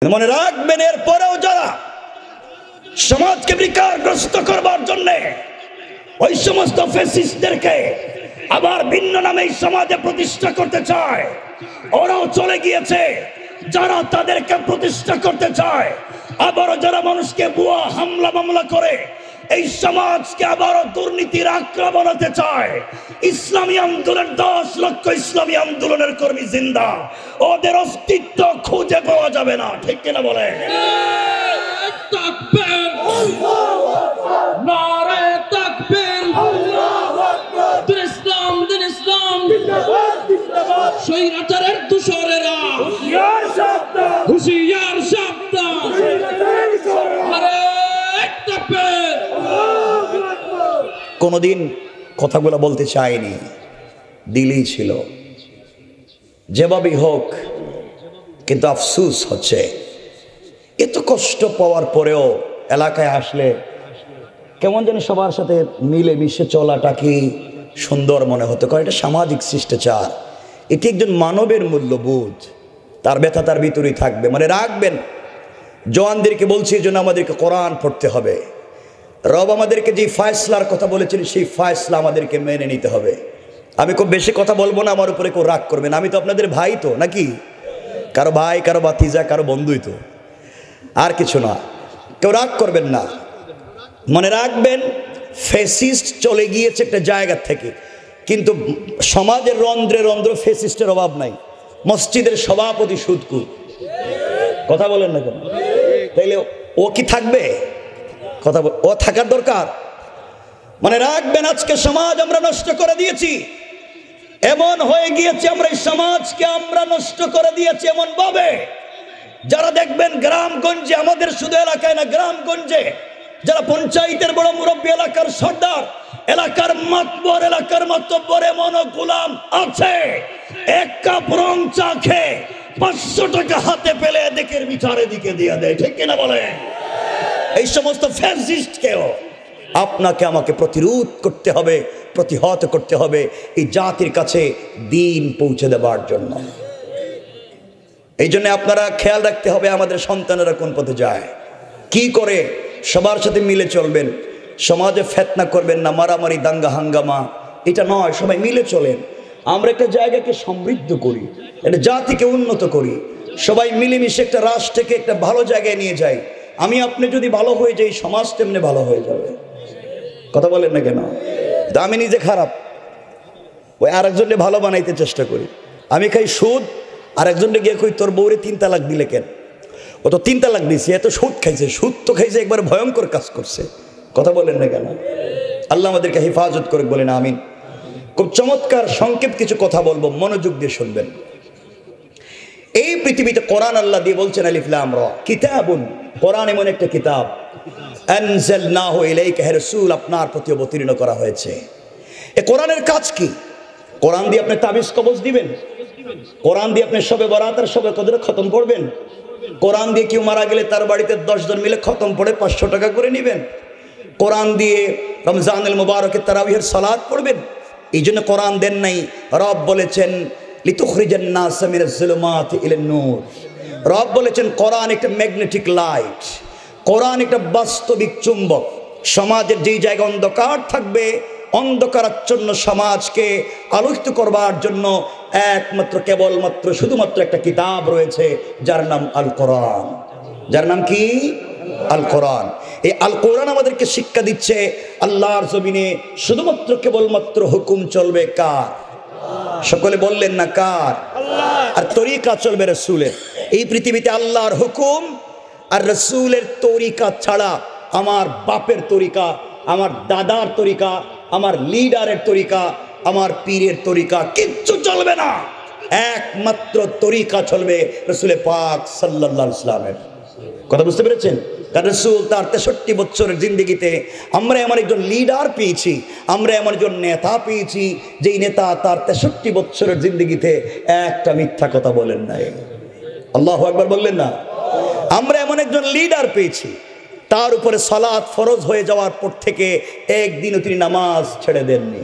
মনে রাখবেন, এর পরেও যারা সমাজকে বিকারগ্রস্ত করবার জন্য ওই সমস্ত ফ্যাসিস্টদেরকে আবার ভিন্ন নামে সমাজে প্রতিষ্ঠা করতে চায়, ওরাও চলে গিয়েছে। যারা তাদেরকে প্রতিষ্ঠা করতে চায়, আবারও যারা মানুষকে ভুয়া হামলা মামলা করে এই সমাজকে আবারও দুর্নীতির আঁকড়া বানাতে চায়, ইসলামী আন্দোলন 10 লক্ষ ইসলামী আন্দোলনের কর্মী জিন্দা, ওদের অস্তিত্ব খুঁজে পাওয়া যাবে না। ঠিক কিনা বলে? স্বৈরাচারের দূষরেরা হুঁশিয়ার সাবধান। কোনদিন কথাগুলো বলতে চাইনি, দিলেই ছিল যেভাবেই হোক, কিন্তু আফসোস হচ্ছে এত কষ্ট পাওয়ার পরেও এলাকায় আসলে কেমন যেন সবার সাথে মিলে মিশে চলাটা কি সুন্দর মনে হতো। কারণ এটা সামাজিক শিষ্টাচার, এটি একজন মানবের মূল্যবোধ, তার ব্যথা তার ভিতরেই থাকবে। মানে রাখবেন, জওয়ানদেরকে বলছি এই জন্য আমাদেরকে কোরআন পড়তে হবে। রব আমাদেরকে যে ফয়সলার কথা বলেছেন সেই ফয়সলা আমাদেরকে মেনে নিতে হবে। আমি খুব বেশি কথা বলবো না, আমার উপরে কেউ রাগ করবেন। আমি তো আপনাদের ভাই, তো নাকি কারো ভাই, কারো ভাতিজা, কারো বন্ধুই তো, আর কিছু না। কেউ রাগ করবেন না। মনে রাখবেন, ফ্যাসিস্ট চলে গিয়েছে একটা জায়গা থেকে, কিন্তু সমাজের রন্ধ্রে রন্ধ্র ফ্যাসিস্টের অভাব নাই। মসজিদের সভাপতি সুদকু, কথা বলেন না কেন? তাইলে ও কি থাকবে? কথা বল, ও থাকার দরকার। মনে রাখবেন, আজকে সমাজ আমরা নষ্ট করে দিয়েছি। এমন হয়ে গিয়েছে, আমরা এই সমাজকে আমরা নষ্ট করে দিয়েছি এমন ভাবে, যারা দেখবেন গ্রামগঞ্জে, আমাদের শুধু এলাকায় না, গ্রামগঞ্জে যারা পঞ্চায়েতের বড় মুরব্বী, এলাকার সর্দার, এলাকার মাতবর, এলাকার মাতব্বর এমন গোলাম আছে, এক কাপ রং চা খেয়ে 500 টাকা হাতে পেলে এদিকের বিচার এদিকে দিয়ে দেয়। ঠিক কিনা বলে? এই সমস্ত ফ্যাসিস্টকেও আপনাকে আমাকে প্রতিরোধ করতে হবে, প্রতিহত করতে হবে, এই জাতির কাছে দিন পৌঁছে দেবার জন্য। এই জন্য আপনারা খেয়াল রাখতে হবে আমাদের সন্তানেরা কোন পথে যায়, কি করে। সবার সাথে মিলে চলবেন, সমাজে ফেতনা করবেন না, মারামারি দাঙ্গা হাঙ্গামা এটা নয়। সবাই মিলে চলেন, আমরা একটা জায়গাকে সমৃদ্ধ করি, একটা জাতিকে উন্নত করি, সবাই মিলেমিশে একটা রাষ্ট্রকে একটা ভালো জায়গায় নিয়ে যাই। আমি আপনি যদি ভালো হয়ে যাই, সমাজ তেমনি ভালো হয়ে যাবে। কথা বলেন না কেন? আমি নিজে খারাপ, ওই আরেকজনকে ভালো বানাইতে চেষ্টা করি। আমি খাই সুদ, আরেকজনকে গিয়ে কই তোর বউরে 3 তালাক দিলে কেন? ও তো 3 তালাক দিয়েছে, এত সুদ খাইছে, সুদ তো খাইছে, একবার ভয়ঙ্কর কাজ করছে। কথা বলেন না কেন? আল্লাহ আমাদেরকে হেফাজত করে, বলেন আমিন। খুব চমৎকার সংক্ষেপ কিছু কথা বলবো, মনোযোগ দিয়ে শুনবেন। এই পৃথিবীতে কোরআন আল্লাহ দিয়ে বলছেন আলিফ লাম রা কিতাবুন, কোরআন এমন একটা কিতাব, আনজালনাহু ইলাইকা, হে রাসূল আপনার প্রতি অবতীর্ণ করা হয়েছে। এই কোরআনের কাজ কি? কোরআন দিয়ে আপনি তাবিজ কবজ দিবেন, কোরআন দিয়ে আপনি শবে বরাত আর শবে কদর খতম করবেন, কোরআন দিয়ে কেউ মারা গেলে তার বাড়িতে 10 জন মিলে খতম পড়ে 500 টাকা করে নেবেন, কোরআন দিয়ে রমজানুল মুবারকের তারাবিহের সালাত পড়বেন। এই জন্য কোরআন দেন নাই। রব বলেছেন লিতুখরিজান নাস মিনাজ যুলুমাতি ইলান নূর। রব বলেছেন কোরআন একটা ম্যাগনেটিক লাইট, কোরআন একটা বাস্তবিক চুম্বক। সমাজের যেই জায়গায় অন্ধকার থাকবে, অন্ধকারাচ্ছন্ন সমাজকে আলোকিত করবার জন্য একমাত্র কেবলমাত্র শুধুমাত্র একটা কিতাব রয়েছে, যার নাম আল কোরআন। যার নাম কি? আল কোরআন। এই আল কোরআন আমাদেরকে শিক্ষা দিচ্ছে আল্লাহর জমিনে শুধুমাত্র কেবলমাত্র হুকুম চলবে কার? সকলে বললেন না কার? আর তরিকা চলবে রাসূলের। এই পৃথিবীতে আল্লাহর হুকুম আর রাসূলের তরিকা ছাড়া, আমার বাপের তরিকা, আমার দাদার তরিকা, আমার লিডারের তরিকা, আমার পীরের তরিকা কিচ্ছু চলবে না। একমাত্র তরিকা চলবে রাসূল পাক সাল্লাল্লাহু আলাইহি ওয়াসাল্লামের। কথা বুঝতে পেরেছেন? কারণ রাসূল তার 63 বছরের জিন্দেগিতে আমরা এমন একজন লিডার পেয়েছি, আমরা এমন একজন নেতা পেয়েছি, যেই নেতা তার 63 বছরের জিন্দেগিতে একটা মিথ্যা কথা বলেন নাই। আল্লাহু আকবার বললেন না? আমরা এমন একজন লিডার পেয়েছি, তার উপরে সালাত ফরজ হয়ে যাওয়ার পর থেকে একদিনও তিনি নামাজ ছেড়ে দেননি।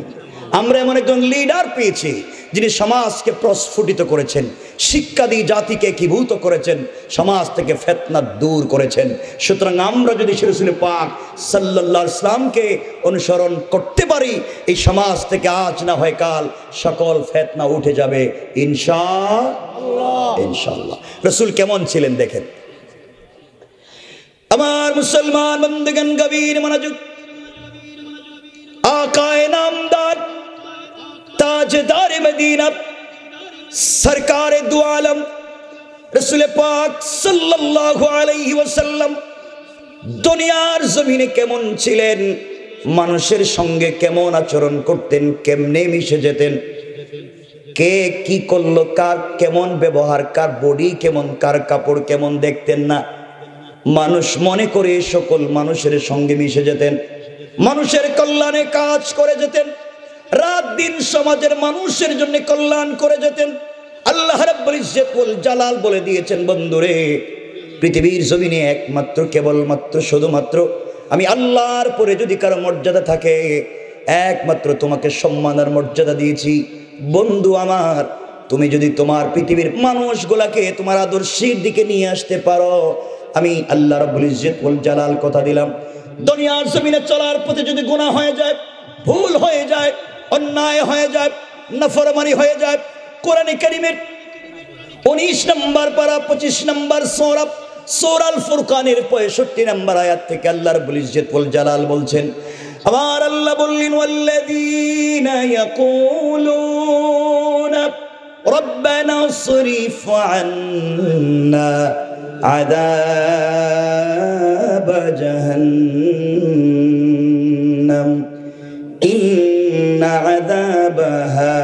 আমরা এমন একজন লিডার পেয়েছি, যিনি সমাজকে প্রস্ফুটিত করেছেন, শিক্ষা দিয়ে জাতিকে একীভূত করেছেন, সমাজ থেকে ফিতনা দূর করেছেন। সুতরাং আমরা যদি রাসূল পাক সাল্লাল্লাহু আলাইহি ওয়াসাল্লামকে অনুসরণ করতে পারি, এই সমাজ থেকে আজ না হয় কাল সকল ফিতনা উঠে যাবে ইনশাআল্লাহ। ইনশাআল্লাহ। রাসূল কেমন ছিলেন দেখেন। আমার মুসলমান বন্ধুগণ, গভীর মনোযোগ। आकाए नामदार ताजदार मदीना सरकार दो आलम रसूल पाक सल्लल्लाहु अलैहि वसल्लम दुनियार जमीने केमन छिलेन, मानुषेर संगे केमन आचरण करतेन, केमने मिशे जेतेन, के की करलो, कार केमन व्यवहार, कार बडी केमन, कार कापड़ केमन देखतेन ना। मानुष मने करे सकल मानुषेर संगे मिशे जेतेन, মানুষের কল্যাণে কাজ করে যেতেন, রাত দিন সমাজের মানুষের জন্য কল্যাণ করে যেতেন। আল্লাহ রাব্বুল ইজ্জত ওয়াল জালাল বলে দিয়েছেন, বন্ধুরে পৃথিবীর জমিনে একমাত্র কেবলমাত্র শুধুমাত্র আমি আল্লাহর পরে যদি কারো মর্যাদা থাকে, একমাত্র তোমাকে সম্মান আর মর্যাদা দিয়েছি। বন্ধু আমার, তুমি যদি তোমার পৃথিবীর মানুষগুলাকে তোমার আদর্শের দিকে নিয়ে আসতে পারো, আমি আল্লাহ রাব্বুল ইজ্জত ওয়াল জালাল কথা দিলাম, দুনিয়ার জমিনে চলার পথে যদি গুনাহ হয়ে যায়, ভুল হয়ে যায়, অন্যায় হয়ে যায়, নাফরমানি হয়ে যায়, কোরআনে কারীমের 19 নম্বর পারা 25 নম্বর সূরা আল ফুরকানের 65 নম্বর আয়াত থেকে আল্লাহ রাব্বুল ইজ্জত ওয়াল জালাল বলছেন, আমার আল্লাহ বললেন, ওয়াল্লাযীনা ইয়াকুলুনা রব্বানা সরিফ আন্না আযাব জাহান্নাম ইন্না আযাবাহা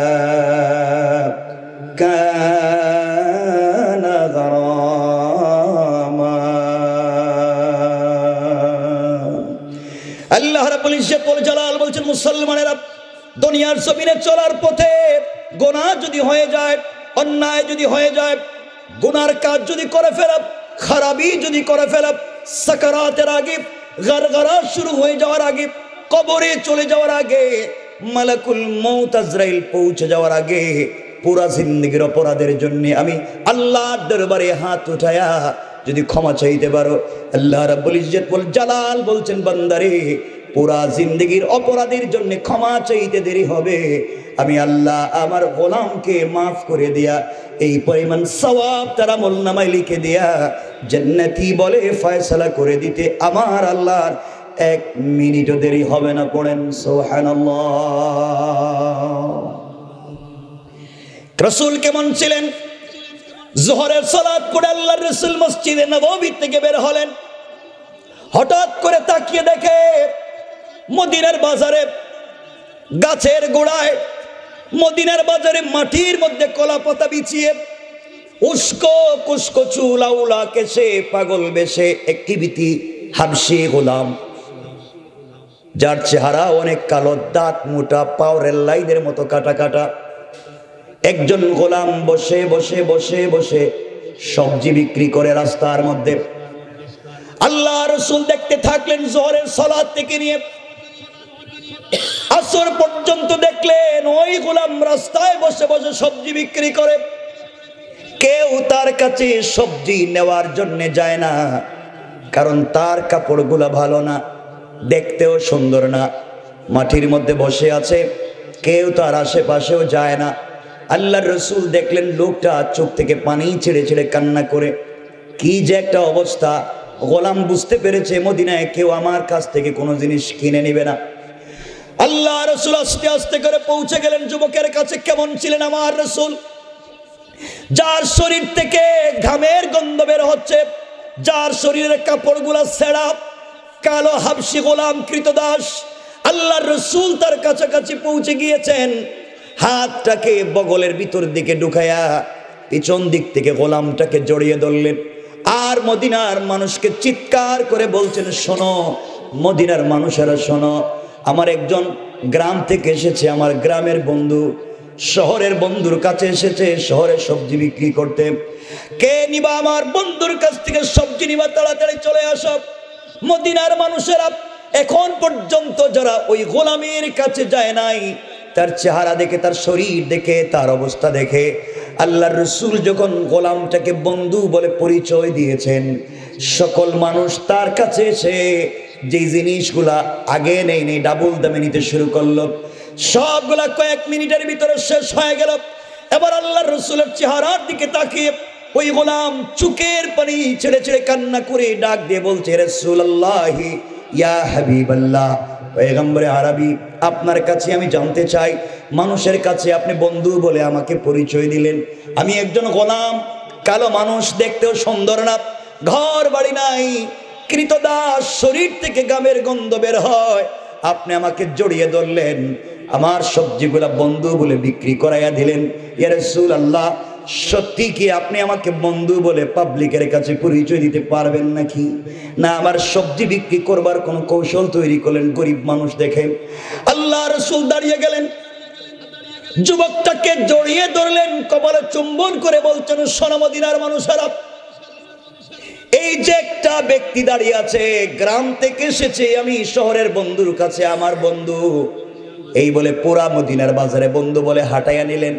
কানা গারামা। আল্লাহ রাব্বুল ইজ্জত ওয়াল জালাল বলছেন, মুসলমানেরা দুনিয়ার জমিনে চলার পথে গুনাহ যদি হয়ে যায়, অন্যায় যদি হয়ে যায়, গুনার কাজ যদি করে ফেলা, খারাপি যদি করে ফেলা, সাকারাতের আগে, গারগারা শুরু হয়ে যাওয়ার আগে, কবরে চলে যাওয়ার আগে, মালাকুল মউত আজরাইল পৌঁছে যাওয়ার আগে, পুরা জিন্দেগীর অপরাধের জন্য আমি আল্লাহর দরবারে হাত উঠায়া যদি ক্ষমা চাইতে পারো, আল্লাহ রাব্বুল ইজ্জত ওয়াল জালাল বলছেন, বান্দারে পুরা জিন্দেগীর অপরাধের জন্য ক্ষমা চাইতে দেরি হবে, আমি আল্লাহ আমার গোলামকে মাফ করে দিয়া এই পরিমাণ সওয়াব তার আমলনামায় লিখে দিয়া জান্নাতি বলে ফয়সালা করে দিতে আমার আল্লাহর 1 মিনিটও দেরি হবে না। পড়েন সুবহানাল্লাহ। রাসূল কেমন ছিলেন? যোহরের সালাত পড়ে আল্লাহর রাসূল মসজিদে নববী থেকে বের হলেন, হঠাৎ করে তাকিয়ে দেখে মদিনার বাজারে গাছের গোড়ায়, মদিনার বাজারে মাটির মধ্যে কলা পাতা বিছিয়ে উস্কো কুস্কো চুল আউলা কেশে পাগল বেশে একটি বিতি হাবশি গোলাম, যার চেহারা অনেক কালো, দাঁত মোটা, পাওরের লাইনের মতো কাটা কাটা, একজন গোলাম বসে বসে বসে বসে সবজি বিক্রি করে রাস্তার মধ্যে। আল্লাহ রাসূল দেখতে থাকলেন, যোহরের সালাত থেকে নিয়ে আসর পর্যন্ত দেখলেন ওই গোলাম রাস্তায় বসে বসে সবজি বিক্রি করে। কেউ তার কাছে সবজি নেওয়ার জন্য যায় না, কারণ তার কাপড়গুলা ভালো না, দেখতেও সুন্দর না, মাটির মধ্যে বসে আছে, কেউ তার আশেপাশেও যায় না। আল্লাহর রাসূল দেখলেন লোকটা চোখ থেকে পানি ছেড়ে ছেড়ে কান্না করে, কি যে একটা অবস্থা। গোলাম বুঝতে পেরেছে মদিনায় কেউ আমার কাছ থেকে কোনো জিনিস কিনে নেবে না। আল্লাহ রাসূল আস্তে আস্তে করে পৌঁছে গেলেন যুবকের কাছে। কেমন ছিলেন আমার রাসূল? যার শরীর থেকে ঘামের গন্ধ বের হচ্ছে, যার শরীরের কাপড়গুলো ছেঁড়া, কালো হাবশি গোলাম কৃতদাস। আল্লাহর রাসূল তার কাছাকাছি পৌঁছে গিয়েছেন, হাতটাকে বগলের ভিতর দিকে ঢুকায়া পিছন দিক থেকে গোলামটাকে জড়িয়ে ধরলেন, আর মদিনার মানুষকে চিৎকার করে বলছেন, শোনো মদিনার মানুষেরা শোনো, আমার একজন গ্রাম থেকে এসেছে, আমার গ্রামের বন্ধু শহরের বন্ধুর কাছে এসেছে শহরে সবজি বিক্রি করতে। কে নিবা আমার বন্ধুর কাছ থেকে সবজি নিবা? তাড়াতাড়ি চলে আসো। মদিনার মানুষেরা এখন পর্যন্ত যারা ওই গোলামের কাছে যায় নাই, তার চেহারা দেখে, তার শরীর দেখে, তার অবস্থা দেখে আল্লাহর রাসূল যখন গোলামটাকে বন্ধু বলে পরিচয় দিয়েছেন, সকল মানুষ তার কাছে এসে যে জিনিসগুলা আগে নেই ডাবল দামে নিতে শুরু করলো। সবগুলা কয়েক মিনিটের ভিতরে শেষ হয়ে গেল। এবার আল্লাহর রাসূলের চেহারার দিকে তাকিয়ে ওই গোলাম চোখের পানি ছেড়ে ছেড়ে কান্না করে ডাক দিয়ে বলছে, রাসূলুল্লাহি ইয়া হাবিবাল্লাহ, পয়গম্বরে আরবি, আপনার কাছে আমি জানতে চাই, মানুষের কাছে আপনি বন্ধু বলে আমাকে পরিচয় দিলেন, আমি একজন গোলাম, কালো মানুষ, দেখতেও সুন্দর না, ঘর বাড়ি নাই, কৃতদাস, শরীর থেকে গামের গন্ধ বের হয়, আপনি আমাকে জড়িয়ে ধরলেন, আমার সবজিগুলা বন্ধু বলে বিক্রি করাইয়া দিলেন। ইয়া রাসূলুল্লাহ, সত্যি কি আপনি আমাকে বন্ধু বলে পাবলিকের কাছে পরিচয় দিতে পারবেন নাকি? না আমার সবজি বিক্রি করবার কোনো কৌশল তৈরি করলেন গরিব মানুষ দেখে? আল্লাহ রাসূল দাঁড়িয়ে গেলেন, যুবকটাকে জড়িয়ে ধরলেন, কপালে চুম্বন করে বলছেন, শোনো মদিনার মানুষেরা, এই যে একটা ব্যক্তি দাঁড়িয়ে আছে, গ্রাম থেকে এসেছে, আমি শহরের বন্ধুর কাছে আমার বন্ধু, এই বলে পুরা মদিনার বাজারে বন্ধু বলে হাঁটাইয়া নিলেন,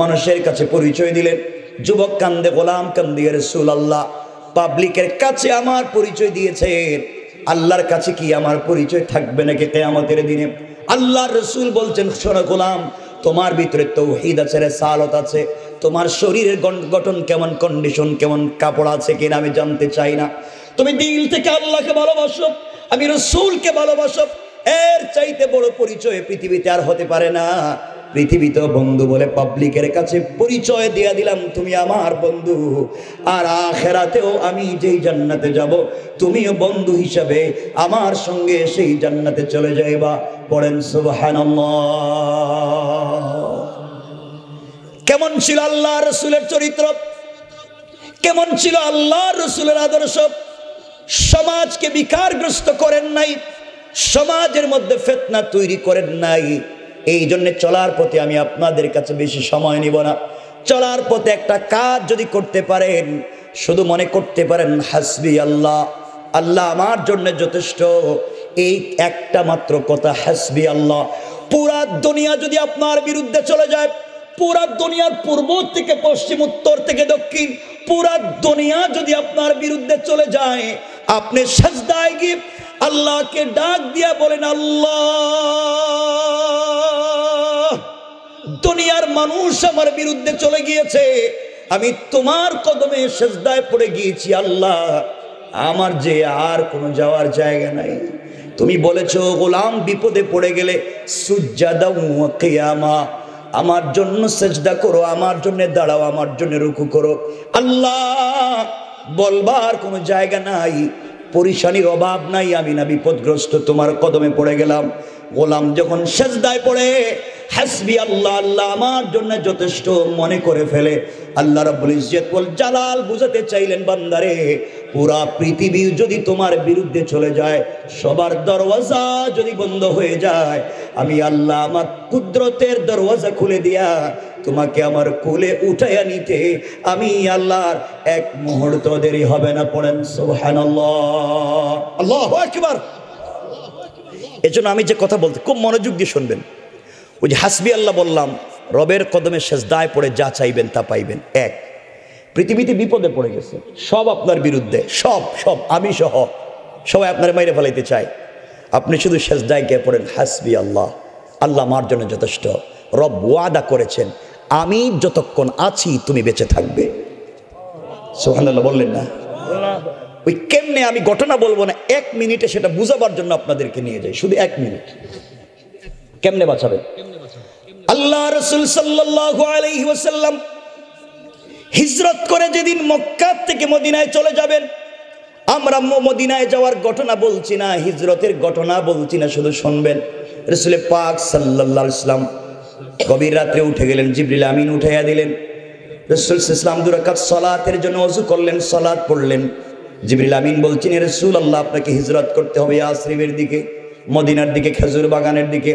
মানুষের কাছে পরিচয় দিলেন। যুবক কান্দে, গোলাম কান্দে, ইয়া রাসূলুল্লাহ, পাবলিকের কাছে আমার পরিচয় দিয়েছেন, আল্লাহর কাছে কি আমার পরিচয় থাকবে নাকি কিয়ামতের দিনে? আল্লাহর রাসূল বলছেন, শোনো গোলাম, তোমার ভিতরে তাওহীদ আছে, রিসালাত আছে, তোমার শরীরের গঠন কেমন, কন্ডিশন কেমন, কাপড় আছে কিনা আমি জানতে চাই না, তুমি দিল থেকে আল্লাহকে ভালোবাসো, আমি রাসূলকে ভালোবাসো, এর চাইতে বড় পরিচয় পৃথিবীতে আর হতে পারে না। পৃথিবীতে বন্ধু বলে পাবলিকের কাছে পরিচয় দিয়ে দিলাম, তুমি আমার বন্ধু, আর আখিরাতেও আমি যেই জান্নাতে যাব, তুমিও বন্ধু হিসাবে আমার সঙ্গে সেই জান্নাতে চলে যাইবা। পড়েন সুবহানাল্লাহ। কেমন ছিল আল্লাহ রাসূলের চরিত্র, কেমন ছিল আল্লাহ রাসূলের আদর্শ? সমাজকে বিকারগ্রস্ত করেন নাই, সমাজের মধ্যে ফিতনা তৈরি করেন নাই। এই জন্য চলার পথে আমি আপনাদের কাছে বেশি সময় নিব না। চলার পথে একটা কাজ যদি করতে পারেন, শুধু মনে করতে পারেন হাসবি আল্লাহ, আল্লাহ আমার জন্য যথেষ্ট, এই একটা মাত্র কথা, হাসবি আল্লাহ। পুরা দুনিয়া যদি আপনার বিরুদ্ধে চলে যায়, পুরা দুনিয়ার পূর্ব থেকে পশ্চিম, উত্তর থেকে দক্ষিণ, পুরা দুনিয়া যদি আপনার বিরুদ্ধে চলে যায়, আপনি সাজদায় গিয়ে আল্লাহকে ডাক দিয়া বলেন, আল্লাহ, দুনিয়ার মানুষ আমার বিরুদ্ধে চলে গিয়েছে, আমি তোমার কদমে সাজদায় পড়ে গিয়েছি, আল্লাহ আমার যে আর কোনো যাওয়ার জায়গা নাই। তুমি বলেছো গোলাম বিপদে পড়ে গেলে সুজদা ওয়া কিয়ামা, আমার জন্য সেজদা করো, আমার জন্য দাঁড়াও, আমার জন্য রুকু করো। আল্লাহ বলবার কোনো জায়গা নাই, পরিশানির অভাব নাই, আমি না বিপদগ্রস্ত, তোমার কদমে পড়ে গেলাম। গোলাম যখন সেজদায় পড়ে হাসবি আল্লাহ, আল্লাহ আমার জন্য যথেষ্ট মনে করে ফেলে, আল্লাহ রাব্বুল ইজ্জত ওয়াল জালাল বুঝাতে চাইলেন, বান্দারে পুরা পৃথিবী যদি তোমার বিরুদ্ধে চলে যায়, সবার দরওয়াজা যদি বন্ধ হয়ে যায়, আমি আল্লাহ আমার কুদরতের দরওয়াজা খুলে দিয়া তোমাকে আমার কোলে উঠাইয়া নিতে আমি আল্লাহর এক মুহূর্ত দেরি হবে না। পড়েন সুবহানাল্লাহ, আল্লাহু আকবার। এজন্য আমি যে কথা বলতে খুব মনোযোগ দিয়ে শুনবেন। ওই যে হাসবি আল্লাহ বললাম, রবের কদমে সেজদায় পড়ে যা চাইবেন তা পাইবেন। এক, পৃথিবীতে বিপদে পড়ে গেছে, সব আপনার বিরুদ্ধে, সব আমি সহ সবাই আপনার মাইরে ফেলাইতে চায়, আপনি শুধু সেজদায় গিয়ে পড়েন হাসবি আল্লাহ, আল্লাহ আমার জন্য যথেষ্ট, রব ওয়াদা করেছেন আমি যতক্ষণ আছি তুমি বেঁচে থাকবে। সুবহানাল্লাহ বললেন না? ওই কেমনে, আমি ঘটনা বলবো না, 1 মিনিটে সেটা বুঝাবার জন্য আপনাদেরকে নিয়ে যাই, শুধু 1 মিনিট। কেমনে বাঁচাবেন? আল্লাহ রাসূল সাল্লাল্লাহু আলাইহি ওয়াসাল্লাম হিজরত করে যেদিন মক্কা থেকে মদিনায় চলে যাবেন, আমরা মদিনায় যাওয়ার ঘটনা বলছি না, হিজরতের ঘটনা বলছি না, শুধু শুনবেন। রাসূল পাক সাল্লাল্লাহু আলাইহি ওয়াসাল্লাম গভীর রাত্রে উঠে গেলেন, জিবরিল আমিন উঠাইয়া দিলেন। রাসূল সাল্লাল্লাহু আলাইহি ওয়াসাল্লাম 2 রাকাত সালাতের জন্য ওযু করলেন, সালাত পড়লেন। জিবরিল আমিন বলছেন, হে রাসূলুল্লাহ আপনাকে হিজরত করতে হবে ইয়াসরিবের দিকে, মদিনার দিকে, খেজুর বাগানের দিকে।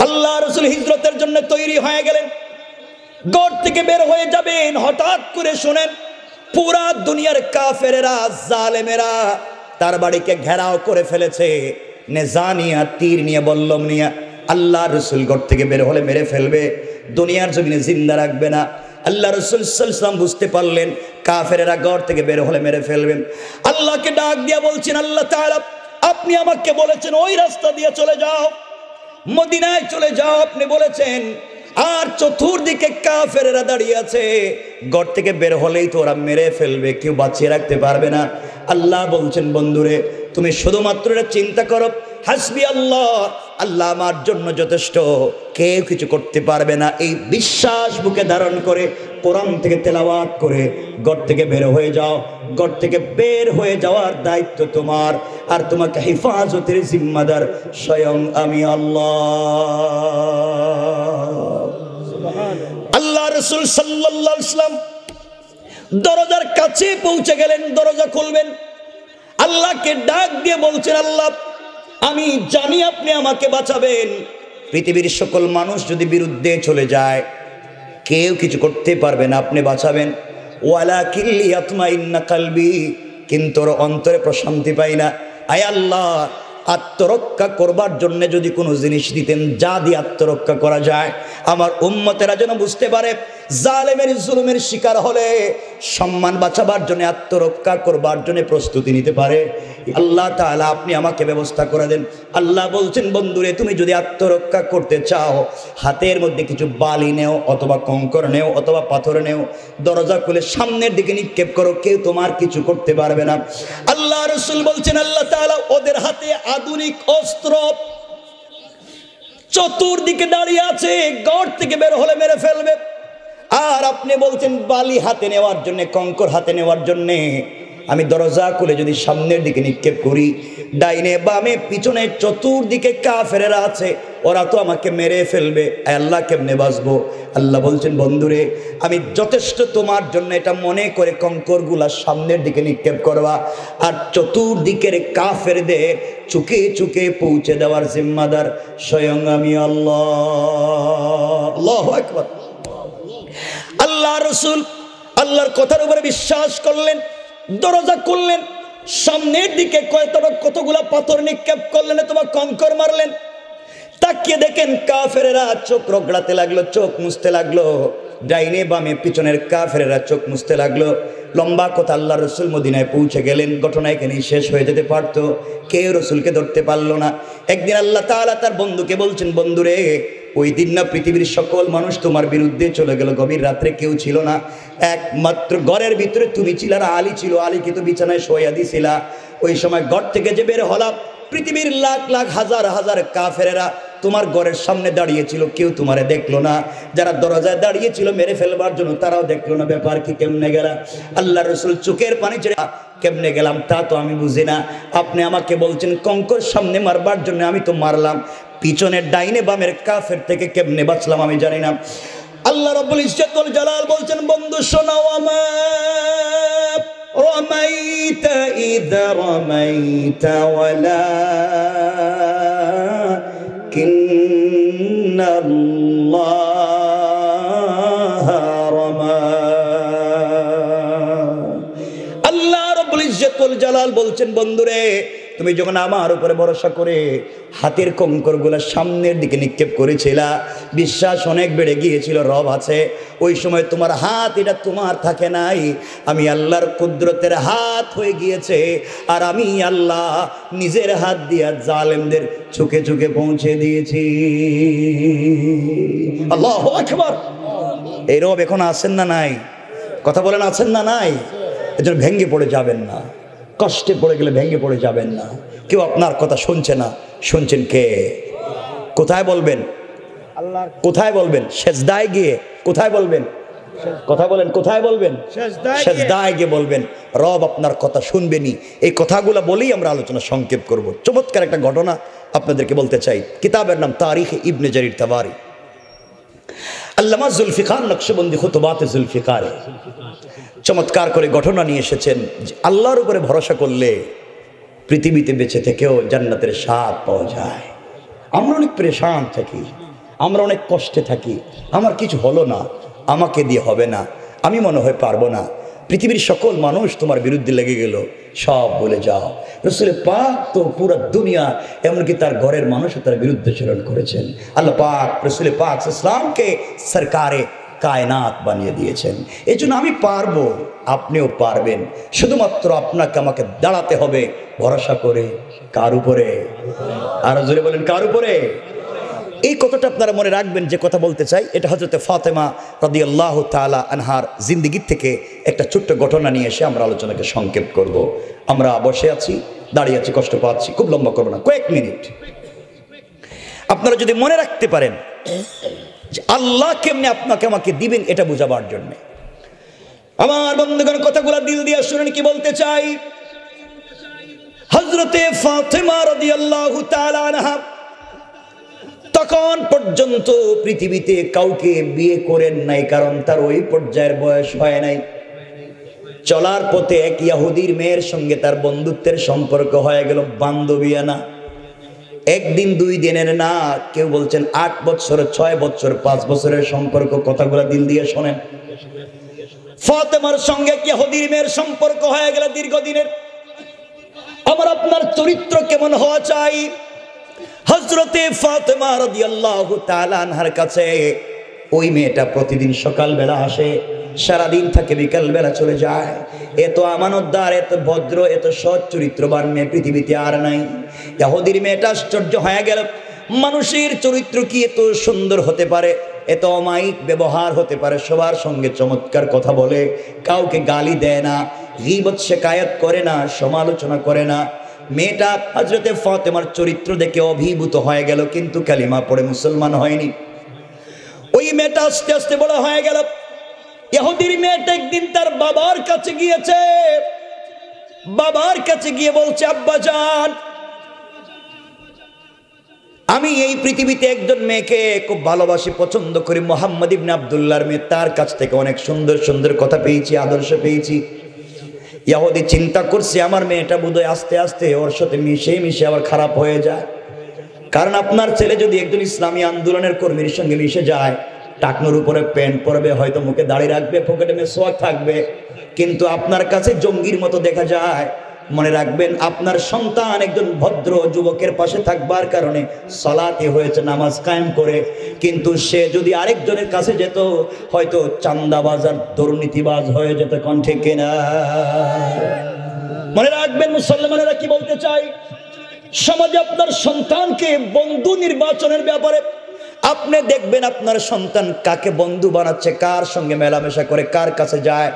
আল্লাহ রাসূল হিজরতের জন্য তৈরি হয়ে গেলেন, ঘর থেকে বের হয়ে যাবেন, হঠাৎ করে শুনেন পুরা দুনিয়ার কাফেরেরা, জালেমেরা তার বাড়িকে ঘেরাও করে ফেলেছে, নেজানিয়া তীর নিয়ে, বল্লম নিয়ে আল্লাহ রসুল ঘর থেকে বের হলে মেরে ফেলবে, দুনিয়ার জমিনে জিন্দা রাখবে না। আল্লাহ রসুল সাল্লাল্লাহু আলাইহি ওয়াসাল্লাম বুঝতে পারলেন কাফেরেরা ঘর থেকে বের হলে মেরে ফেলবেন। আল্লাহকে ডাক দিয়া বলছেন, আল্লাহ তাআলা আপনি আমাকে বলেছেন ওই রাস্তা দিয়ে চলে যাও, মদিনায় চলে যাও আপনি বলেছেন, আর চতুর্দিকে কাফেরেরা দাঁড়িয়ে আছে, ঘর থেকে বের হলেই তো ওরা মেরে ফেলবে, কেউ বাঁচিয়ে রাখতে পারবে না। আল্লাহ বলছেন বন্ধুরে তুমি শুধুমাত্র এটা চিন্তা করো, হাসবি আল্লাহ, আল্লাহ আমার জন্য যথেষ্ট, কেউ কিছু করতে পারবে না। এই বিশ্বাস বুকে ধারণ করে কোরআন থেকে তেলাওয়াত করে ঘর থেকে বের হয়ে যাও। ঘর থেকে বের হয়ে যাওয়ার দায়িত্ব তোমার, আর তোমাকে হেফাজতের জিম্মাদার স্বয়ং আমি আল্লাহ। আল্লাহ রাসূল সাল্লাল্লাহু আলাইহি ওয়াসাল্লাম দরজার কাছে পৌঁছে গেলেন, দরজা খুলবেন, আল্লাহকে ডাক দিয়ে বলছেন, আল্লাহ আমি জানি আপনি আমাকে বাঁচাবেন, পৃথিবীর সকল মানুষ যদি বিরুদ্ধে চলে যায় কেউ কিছু করতে পারবে না, আপনি বাঁচাবেন। ওয়ালাকিন লিয়াতমাইন্না কলবি, কিন্তু ওর অন্তরে প্রশান্তি পাই না। আয় আল্লাহ আত্মরক্ষা করবার জন্য যদি কোনো জিনিস দিতেন যা দিয়ে আত্মরক্ষা করা যায়, আমার উম্মতেরা যেন বুঝতে পারে জালেমের জুলুমের শিকার হলে সম্মান বাঁচাবার জন্য আত্মরক্ষা করবার জন্য প্রস্তুতি নিতে পারে। আল্লাহ তাআলা আপনি আমাকে ব্যবস্থা করে দেন। আল্লাহ বলছেন বন্ধুরে তুমি যদি আত্মরক্ষা করতে চাও হাতের মধ্যে কিছু বালি নেও অথবা কঙ্কর নেও অথবা পাথর নেও, দরজা খুলে সামনের দিকে নিক্ষেপ করো, কেউ তোমার কিছু করতে পারবে না। আল্লাহ রাসূল বলছেন আল্লাহ তাআলা ওদের হাতে আধুনিক অস্ত্র চতুর্দিকে দাঁড়িয়ে আছে, ঘর থেকে বের হলে মেরে ফেলবে। আর আপনি বলছেন বালি হাতে নেওয়ার জন্য, কঙ্কর হাতে নেওয়ার জন্য। আমি দরজা খুলে যদি সামনের দিকে নিক্ষেপ করি, ডাইনে বামে পিছনে চতুর্দিকে কাফেরেরা আছে, ওরা তো আমাকে মেরে ফেলবে, আল্লাহ কেমনে বাঁচবো? আল্লাহ বলছেন বন্ধুরে আমি যথেষ্ট তোমার জন্য এটা মনে করে কঙ্করগুলা সামনের দিকে নিক্ষেপ করবা, আর চতুর্দিকের কাফেরদের চুকে চুকে পৌঁছে দেওয়ার জিম্মাদার স্বয়ং আমি আল্লাহ। আল্লাহু আকবার। আল্লাহ রসুল আল্লাহর কথার উপরে বিশ্বাস করলেন, দরজা খুললেন, সামনের দিকে কতগুলা পাথর নিক্ষেপ করলেন, তোমার কঙ্কর মারলেন। তাকিয়ে দেখেন কাফেরেরা চোখ রগড়াতে লাগলো, চোখ মুছতে লাগলো, ডাইনে বামে পিছনের কাফেরেরা চোখ মুছতে লাগলো। লম্বা কথা, আল্লাহ রসুল মদিনায় পৌঁছে গেলেন, ঘটনা এখানেই শেষ হয়ে যেতে পারতো, কেউ রসুলকে ধরতে পারলো না। একদিন আল্লাহ তাআলা তার বন্ধুকে বলছেন, বন্ধুরে ওই দিন না পৃথিবীর সকল মানুষ তোমার বিরুদ্ধে চলে গেল, গভীর রাত্রে কেউ ছিল না, একমাত্র ঘরের ভিতরে তুমি ছিল আর আলী ছিল, আলীকে তো বিছানায় শোয়া দিছিলা। ওই সময় ঘর থেকে যে বের হলাম পৃথিবীর লাখ লাখ হাজার হাজার কাফেরেরা তোমার ঘরের সামনে দাঁড়িয়েছিল, কেউ তোমারে দেখলো না। যারা দরজায় দাঁড়িয়েছিল মেরে ফেলবার জন্য তারাও দেখলো না। ব্যাপার কি, কেমনে গেলা? আল্লাহ রসুল চোখের পানি ছেড়ে, কেমনে গেলাম তা তো আমি বুঝি না, আপনি আমাকে বলছেন কঙ্কর সামনে মারবার জন্য, আমি তো মারলাম, পিছনের ডাইনে বামের কাফের থেকে কেমনে বাঁচলাম আমি জানি না। আল্লাহ রাব্বুল ইজ্জত ওয়াল জালাল বলছেন বন্ধু শোনাও আমার, রামাইতা ইযা রামাইতা ওয়ালাকিন্নাল্লাহা রামা। আল্লাহ রাব্বুল ইজ্জত ওয়াল জালাল বলছেন বন্ধুরে তুমি যখন আমার উপরে ভরসা করে হাতের কঙ্করগুলা সামনের দিকে নিক্ষেপ করেছিলা, বিশ্বাস অনেক বেড়ে গিয়েছিল রব আছে, ওই সময় তোমার হাত এটা তোমার থাকে নাই, আমি আল্লাহর কুদরতের হাত হয়ে গিয়েছে, আর আমি আল্লাহ নিজের হাত দিয়া জালেমদের চোখে চোখে পৌঁছে দিয়েছি। আল্লাহু আকবার। এই রব এখন আছেন না নাই? কথা বলেন আছেন না নাই? এজন্য ভেঙে পড়ে যাবেন না, কষ্টে পড়ে গেলে ভেঙে পড়ে যাবেন না। কেউ আপনার কথা শুনছে না, শুনছেন কে? কোথায় বলবেন? কোথায় বলবেন? সেজদায় গিয়ে। কোথায় বলবেন? কথা বলেন, কোথায় বলবেন? সেজদায় গিয়ে বলবেন। রব আপনার কথা শুনবেনি। এই কথাগুলো বলেই আমরা আলোচনা সংক্ষেপ করব। চমৎকার একটা ঘটনা আপনাদেরকে বলতে চাই। কিতাবের নাম তারিখে ইবনে জারির তাবারি। আল্লামা জুলফিকার নকশবন্দি খুতুবাতে জুলফিকারে চমৎকার করে ঘটনা নিয়ে এসেছেন যে আল্লাহর উপরে ভরসা করলে পৃথিবীতে বেঁচে থেকেও জান্নাতের স্বাদ পাওয়া যায়। আমরা অনেক পরেশান থাকি, আমরা অনেক কষ্টে থাকি, আমার কিছু হলো না, আমাকে দিয়ে হবে না, আমি মনে হয় পারবো না, পৃথিবীর সকল মানুষ তোমার বিরুদ্ধে লেগে গেল, সব ভুলে যাও। রসুল পাক তো পুরো দুনিয়া এমনকি তার ঘরের মানুষও তার বিরুদ্ধে চরণ করেছেন। আল্লাহ পাক রসুল পাক ইসলামকে সরকারে কায়নাত বানিয়ে দিয়েছেন। এই জন্য আমি পারবো, আপনিও পারবেন, শুধুমাত্র আপনাকে আমাকে দাঁড়াতে হবে ভরসা করে। কার উপরে? আরো জোরে বলেন, কার উপরে? এই কথাটা আপনারা মনে রাখবেন। যে কথা বলতে চাই এটা হযরত ফাতেমা রাদিয়াল্লাহু তাআলা আনহার জিন্দেগি থেকে একটা ছোট্ট ঘটনা নিয়ে এসে আমরা আলোচনাকে সংক্ষেপ করব। আমরা বসে আছি, দাঁড়িয়ে আছি, কষ্ট পাচ্ছি, খুব লম্বা করব না, কয়েক মিনিট। আপনারা যদি মনে রাখতে পারেন যে আল্লাহ কেমনে আপনাকে আমাকে দিবেন এটা বোঝাবার জন্য, আমার বন্ধুগণ কথাগুলো দিল দিয়ে শুনেন কি বলতে চাই। হযরতে ফাতেমা রাদিয়াল্লাহু তাআলা আনহা তখন পর্যন্ত পৃথিবীতে কাউকে বিয়ে করেন নাই, কারণ তার ওই পর্যায়ের বয়স হয় নাই। চলার পথে এক ইহুদির মেয়ের সঙ্গে তার বন্ধুত্বের সম্পর্ক হয়ে গেল, বান্ধবীয়ানা। একদিন দুই দিনের না, কেউ বলছেন 8 বছর, 6 বছর, 5 বছরের সম্পর্ক। কথাগুলো দিল দিয়ে শোনেন। ফাতেমার সঙ্গে ইহুদির মেয়ের সম্পর্ক হয়ে গেল দীর্ঘদিনের। আমার আপনার চরিত্র কেমন হওয়া চাই? হযরতে ফাতেমা রাদিয়াল্লাহু তাআলা আনহার কাছে ওই মেয়েটা প্রতিদিন সকালবেলা আসে, সারাদিন থাকে, বিকালবেলা চলে যায়। এত আমানতদার, এত ভদ্র, এত সৎ চরিত্রবান মেয়ে পৃথিবীতে আর নাই। ইহুদির মেয়েটা আশ্চর্য হয়ে গেল, মানুষের চরিত্র কি এত সুন্দর হতে পারে, এত অমায়িক ব্যবহার হতে পারে, সবার সঙ্গে চমৎকার কথা বলে, কাউকে গালি দেয় না, গীবত শিকায়াত করে না, সমালোচনা করে না। মেয়েটা হযরতে ফাতেমার চরিত্র দেখে অভিভূত হয়ে গেল, কিন্তু কালিমা পড়ে মুসলমান হয়নি। ওই মেয়েটা আস্তে আস্তে বড় হয়ে গেল। ইহুদির মেয়েটা একদিন তার বাবার কাছে গিয়েছে, বাবার কাছে গিয়ে বলছে, আব্বাজান, আমি এই পৃথিবীতে একজন মেয়েকে খুব ভালোবাসি, পছন্দ করি, মুহাম্মদ ইবনে আব্দুল্লাহর মেয়ে। তার কাছ থেকে অনেক সুন্দর সুন্দর কথা পেয়েছি, আদর্শ পেয়েছি। ইহুদি চিন্তা করছে আমার মেয়েটা বোধহয় আস্তে আস্তে ওর সাথে মিশে মিশে আবার খারাপ হয়ে যায়। কারণ আপনার ছেলে যদি একজন ইসলামী আন্দোলনের কর্মীর সঙ্গে মিশে যায়, টাকনোর উপরে প্যান্ট পরবে, হয়তো মুখে দাড়ি রাখবে, পকেটে মেসওয়াক থাকবে, কিন্তু আপনার কাছে জঙ্গির মতো দেখা যায়। মনে রাখবেন, আপনার সন্তান একজন ভদ্র যুবকের পাশে থাকবার কারণে সালাতে হয়েছে, নামাজ কায়েম করে, কিন্তু সে যদি আরেকজনের কাছে যেত, হয়তো চান্দাবাজ আর দুর্নীতিবাজ হয়ে যেত। কণ্ঠে কেনা মনে রাখবেন মুসলমানেরা কি বলতে চাই। সমাজে আপনার সন্তানকে বন্ধু নির্বাচনের ব্যাপারে আপনি দেখবেন আপনার সন্তান কাকে বন্ধু বানাচ্ছে, কার সঙ্গে মেলামেশা করে, কার কাছে যায়।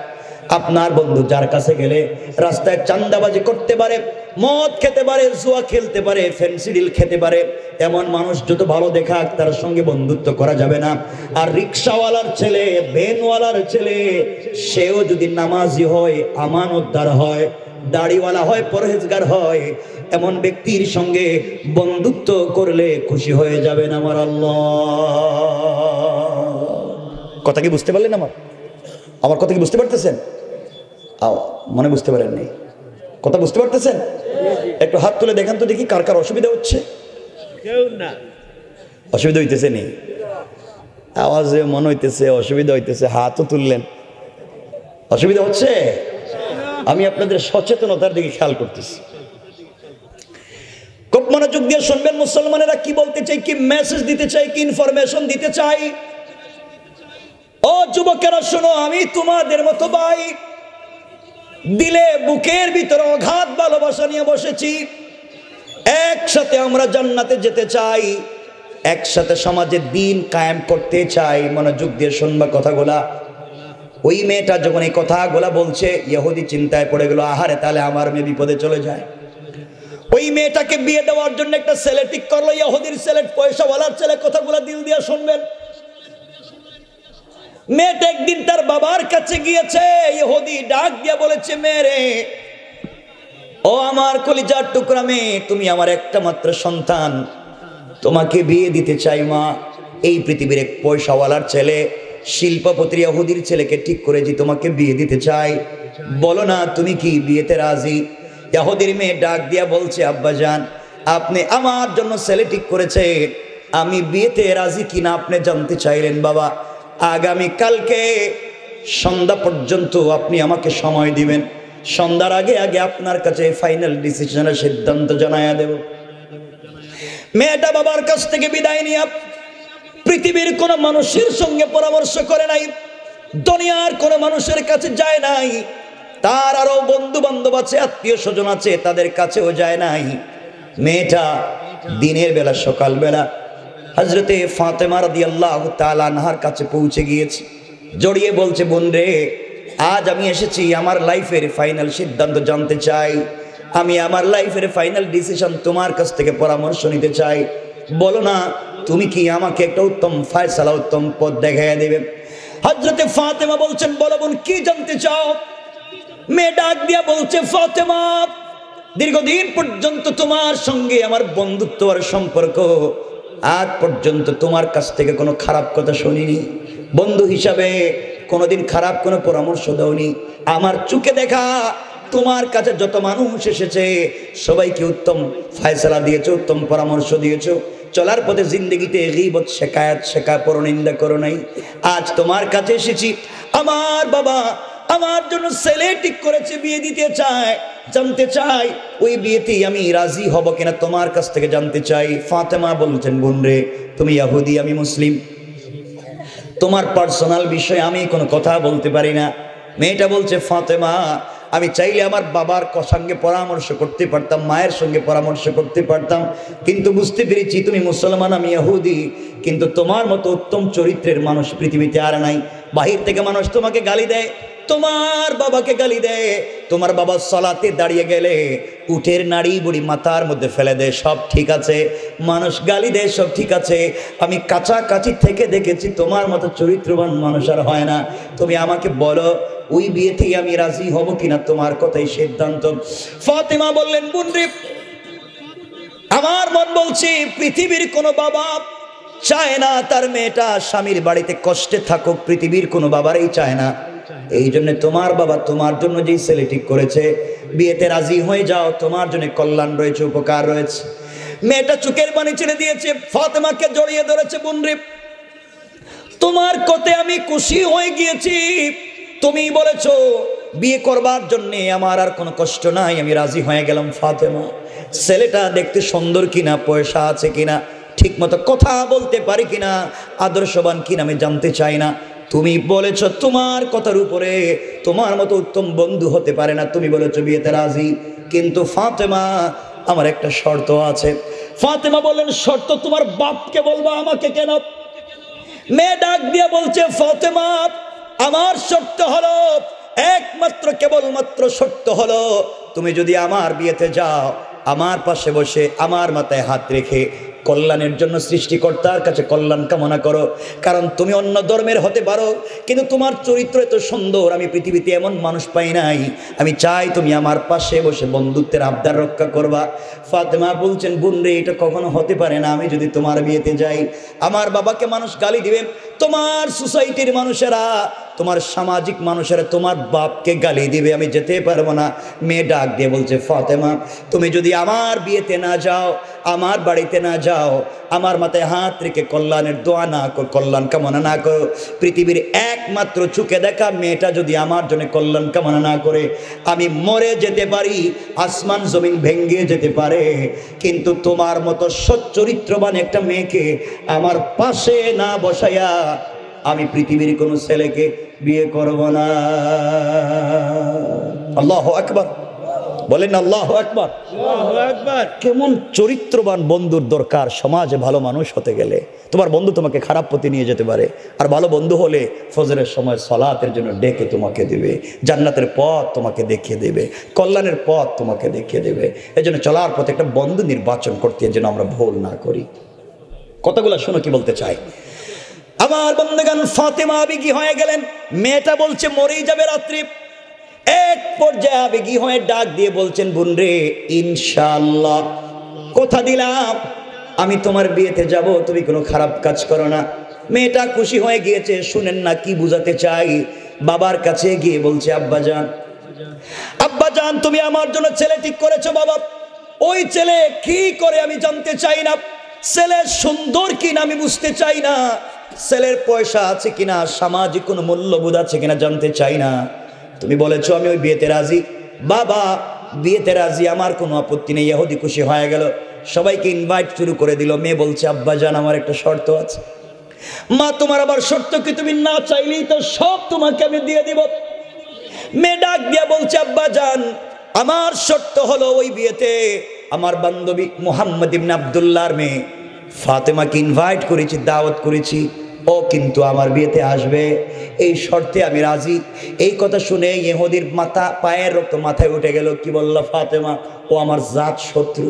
আপনার বন্ধু যার কাছে গেলে রাস্তায় চান্দাবাজি করতে পারে, মদ খেতে পারে, জুয়া খেলতে পারে, ফেন্সিডিল খেতে পারে, এমন মানুষ যত ভালো দেখাক তার সঙ্গে বন্ধুত্ব করা যাবে না। আর রিক্সাওয়ালার ছেলে, ভ্যানওয়ালার ছেলে, সেও যদি নামাজি হয়, আমানতদার হয়, দাড়িওয়ালা হয়, পরহেজগার হয়, এমন ব্যক্তির সঙ্গে বন্ধুত্ব করলে খুশি হয়ে যাবেন আমার আল্লাহ। কথা কি বুঝতে পারলেন? আমার কথা কি বুঝতে পারতেছেন? মনে বুঝতে পারেননি? কথা বুঝতে পারতেছেন? একটু হাত তুলে দেখান তো দেখি কার কার অসুবিধা হচ্ছে। অসুবিধা হইতেছে নি? আওয়াজে মনে হইতেছে অসুবিধা হইতেছে, হাতও তুললেন। অসুবিধা হচ্ছে? আমি আপনাদের সচেতনতার দিকে খেয়াল করতেছি, খুব মনোযোগ দিয়ে শুনবেন। মুসলমানেরা কি বলতে চাই, কি মেসেজ দিতে চাই, কি ইনফরমেশন দিতে চাই। ও যুবকেরা শোনো, আমি তোমাদের মতো ভাই, দিলে বুকের ভিতরে অগাধ ভালোবাসা নিয়ে বসেছি। একসাথে আমরা জান্নাতে যেতে চাই, একসাথে সমাজে দিন কায়েম করতে চাই। মনোযোগ দিয়ে শুনবা কথাগুলা। ওই মেয়েটা যখন এই কথাগুলা বলছে, ইহুদি চিন্তায় পড়ে গেল, আহারে তাহলে আমার মেয়ে বিপদে চলে যায়। ওই মেয়েটাকে বিয়ে দেওয়ার জন্য একটা ছেলে ঠিক করলো, ইহুদির ছেলে, পয়সাওয়ালার ছেলে। কথাগুলা দিল দিয়ে শুনবেন। মেয়েটা একদিন তার বাবার কাছে গিয়েছে, ইহুদি ডাক দিয়ে বলেছে, মেয়ে, ও আমার কলিজার টুকরা মেয়ে, তুমি আমার একটা মাত্র সন্তান, তোমাকে বিয়ে দিতে চাই মা। এই পৃথিবীর এক পয়সাওয়ালার ছেলে, শিল্পপতি ইহুদির ছেলেকে ঠিক করেছি, তোমাকে বিয়ে দিতে চাই, বলো না তুমি কি বিয়েতে রাজি? ইহুদির মেয়ে ডাক দিয়া বলছে, আব্বাজান, আপনি আমার জন্য ছেলে ঠিক করেছে, আমি বিয়েতে রাজি কিনা আপনি জানতে চাইলেন। বাবা, আগামী কালকে সন্ধ্যা পর্যন্ত আপনি আমাকে সময় দিবেন, সন্ধ্যার আগে আগে আপনার কাছে ফাইনাল ডিসিশনের সিদ্ধান্ত জানায়া দেব। মেয়েটা বাবার কাছ থেকে বিদায় নিয়ে পৃথিবীর কোন মানুষের সঙ্গে পরামর্শ করে নাই, দুনিয়ার কোন মানুষের কাছে যায় নাই, তার আরো বন্ধু বান্ধব আছে, আত্মীয় স্বজন আছে, তাদের কাছেও যায় নাই। মেয়েটা দিনের বেলা সকালবেলা হযরতে ফাতেমা রাদিয়াল্লাহু তাআলা আনহার কাছে পৌঁছে গিয়েছে, জড়িয়ে বলছে, বোন রে, আজ আমি এসেছি আমার লাইফের ফাইনাল সিদ্ধান্ত জানতে চাই, আমি আমার লাইফের ফাইনাল ডিসিশন তোমার কাছ থেকে পরামর্শ নিতে চাই, বলো না তুমি কি আমাকে একটা উত্তম ফয়সালা, উত্তম পথ দেখাইয়া দেবে। হযরতে ফাতেমা বলছেন, বলো বোন কি জানতে চাও? মেয়ে ডাক দিয়া বলছে, ফাতেমা, দীর্ঘদিন পর্যন্ত তোমার সঙ্গে আমার বন্ধুত্ব আর সম্পর্ক, আজ পর্যন্ত তোমার কাছ থেকে কোনো খারাপ কথা শুনিনি, বন্ধু হিসাবে কোনোদিন খারাপ কোনো পরামর্শ দাওনি। আমার চোখে দেখা তোমার কাছে যত মানুষ এসেছে সবাইকে উত্তম ফয়সালা দিয়েছো, উত্তম পরামর্শ দিয়েছো, চলার পথে জিন্দগিতে গীবত শিকায়াত শেখা পরনিন্দা করো নাই। আজ তোমার কাছে এসেছি, আমার বাবা আমার জন্য ছেলে ঠিক করেছে, বিয়ে দিতে চায়, জানতে চাই ওই বিয়েতেই আমি রাজি হব কিনা তোমার কাছ থেকে জানতে চাই। ফাতেমা বলছেন, বোন রে, তুমি ইহুদি, আমি মুসলিম, তোমার পার্সোনাল বিষয়ে আমি কোনো কথা বলতে পারি না। মেয়েটা বলছে, ফাতেমা, আমি চাইলে আমার বাবার সঙ্গে পরামর্শ করতে পারতাম, মায়ের সঙ্গে পরামর্শ করতে পারতাম, কিন্তু বুঝতে পেরেছি তুমি মুসলমান, আমি ইহুদি, কিন্তু তোমার মতো উত্তম চরিত্রের মানুষ পৃথিবীতে আর নাই। বাহির থেকে মানুষ তোমাকে গালি দেয়, তোমার বাবাকে গালি দেয়, তোমার বাবা সালাতে দাঁড়িয়ে গেলে উঠের নাড়ি বুড়ি মাথার মধ্যে ফেলে দেয়, সব ঠিক আছে, মানুষ গালি দেয়, সব ঠিক আছে, আমি কাছাকাছি থেকে দেখেছি তোমার মতো চরিত্রবান মানুষ আর হয় না। তুমি আমাকে বলো ওই বিয়েতেই আমি রাজি হব কিনা, তোমার কথাই সিদ্ধান্ত। ফাতেমা বললেন, বোন রে, আমার মন বলছে পৃথিবীর কোনো বাবা চায় না তার মেয়েটা স্বামীর বাড়িতে কষ্টে থাকুক, পৃথিবীর কোনো বাবারই চায় না। এই জন্য তোমার বাবা তোমার জন্য যেই ছেলে ঠিক করেছে, বিয়েতে রাজি হয়ে যাও, তোমার জন্য কল্যাণ রয়েছে, উপকার রয়েছে। মেয়েটা চোখের পানি ছেড়ে দিয়েছে, ফাতেমাকে জড়িয়ে ধরেছে, বোন রে, তোমার কথায় আমি খুশি হয়ে গিয়েছি, তুমি বলেছো বিয়ে করবার জন্য আমার আর কোনো কষ্ট নাই, আমি রাজি হয়ে গেলাম। ফাতেমা, ছেলেটা দেখতে সুন্দর কিনা, পয়সা আছে কিনা, ঠিক মতো কথা বলতে পারি কিনা, আদর্শবান কিনা আমি জানতে চাই না, তুমি বলেছো তোমার কথার উপরে তোমার মতো উত্তম বন্ধু হতে পারে না, তুমি বলেছো বিয়েতে রাজি, কিন্তু ফাতেমা আমার একটা শর্ত আছে। ফাতেমা বললেন, শর্ত তোমার বাপকে বলবা, আমাকে কেন? মেয়ে ডাক দিয়ে বলছে, ফাতেমা, আমার শর্ত হলো একমাত্র, কেবলমাত্র শর্ত হলো তুমি যদি আমার বিয়েতে যাও, আমার পাশে বসে আমার মাথায় হাত রেখে কল্যাণের জন্য সৃষ্টিকর্তার কাছে কল্যাণ কামনা করো। কারণ তুমি অন্য ধর্মের হতে পারো, কিন্তু তোমার চরিত্র এত সুন্দর, আমি পৃথিবীতে এমন মানুষ পাই নাই, আমি চাই তুমি আমার পাশে বসে বন্ধুত্বের আবদার রক্ষা করবা। ফাতেমা বলছেন, বোন রে, এটা কখনো হতে পারে না, আমি যদি তোমার বিয়েতে যাই আমার বাবাকে মানুষ গালি দিবে, তোমার সোসাইটির মানুষেরা, তোমার সামাজিক মানুষেরা তোমার বাপকে গালি দিবে, আমি যেতে পারবো না। মেয়ে ডাক দিয়ে বলছে, ফাতেমা, তুমি যদি আমার বিয়েতে না যাও, আমার বাড়িতে না যাও, আমার মাথায় হাত রেখে কল্যাণের দোয়া না করো, কল্যাণ কামনা না করো, পৃথিবীর একমাত্র চোখে দেখা মেয়েটা যদি আমার জন্য কল্যাণ কামনা না করে, আমি মরে যেতে পারি, আসমান জমিন ভেঙে যেতে পারে, কিন্তু তোমার মতো সচ্চরিত্রবান একটা মেয়েকে আমার পাশে না বসাইয়া আমি পৃথিবীর কোনো ছেলেকে বিয়ে করব না। আল্লাহু আকবার, বলেন আল্লাহু আকবার। কেমন চরিত্রবান বন্ধুর দরকার সমাজে ভালো মানুষ হতে গেলে। তোমার বন্ধু তোমাকে খারাপ পথে নিয়ে যেতে পারে, আর ভালো বন্ধু হলে ফজরের সময় সালাতের জন্য ডেকে তোমাকে দেবে, জান্নাতের পথ তোমাকে দেখিয়ে দেবে, কল্যাণের পথ তোমাকে দেখিয়ে দেবে। এই জন্য চলার পথে একটা বন্ধু নির্বাচন করতে যেন আমরা ভুল না করি। কথাগুলো শোনো কি বলতে চাই। আমার বন্ধুগণ, ফাতেমা আবেগী হয়ে গেলেন, মেয়েটা বলছে মরেই যাবে রাত্রি। এক পর্যায়ে আবেগী হয়ে ডাক দিয়ে বলছেন, বোন রে, ইনশাআল্লাহ কথা দিলাম আমি তোমার বিয়েতে যাব, তুমি কোনো খারাপ কাজ করো না। মেয়েটা খুশি হয়ে গিয়েছে। শুনেন না কি বুঝাতে চাই। বাবার কাছে গিয়ে বলছে, আব্বাজান, আব্বাজান, তুমি আমার জন্য ছেলে ঠিক করেছো বাবা, ওই ছেলে কি করে আমি জানতে চাই না, ছেলে সুন্দর কিনা আমি বুঝতে চাই না, ছেলের পয়সা আছে কিনা, সামাজিক কোনো মূল্যবোধ আছে কিনা জানতে চাই না। তুমি বলেছো আমি ওই বিয়েতে রাজি, বাবা বিয়েতে রাজি, আমার কোনো আপত্তি নেই। ইহুদি খুশি হয়ে গেল, সবাইকে ইনভাইট শুরু করে দিল। মেয়ে বলছে আব্বা জান আমার একটা শর্ত আছে। মা তোমার আবার শর্ত কি? তুমি না চাইলেই তো সব তোমাকে আমি দিয়ে দিব। মেয়ে ডাক দিয়া বলছে আব্বা জান আমার শর্ত হলো ওই বিয়েতে আমার বান্ধবী মুহাম্মদ ইবনে আব্দুল্লাহর মেয়ে ফাতেমাকে ইনভাইট করেছি, দাওয়াত করেছি, ও কিন্তু আমার বিয়েতে আসবে, এই শর্তে আমি রাজি। এই কথা শুনে ইহুদির মাথা পায়ের রক্ত মাথায় উঠে গেল। কি বলল ফাতেমা? ও আমার জাত শত্রু,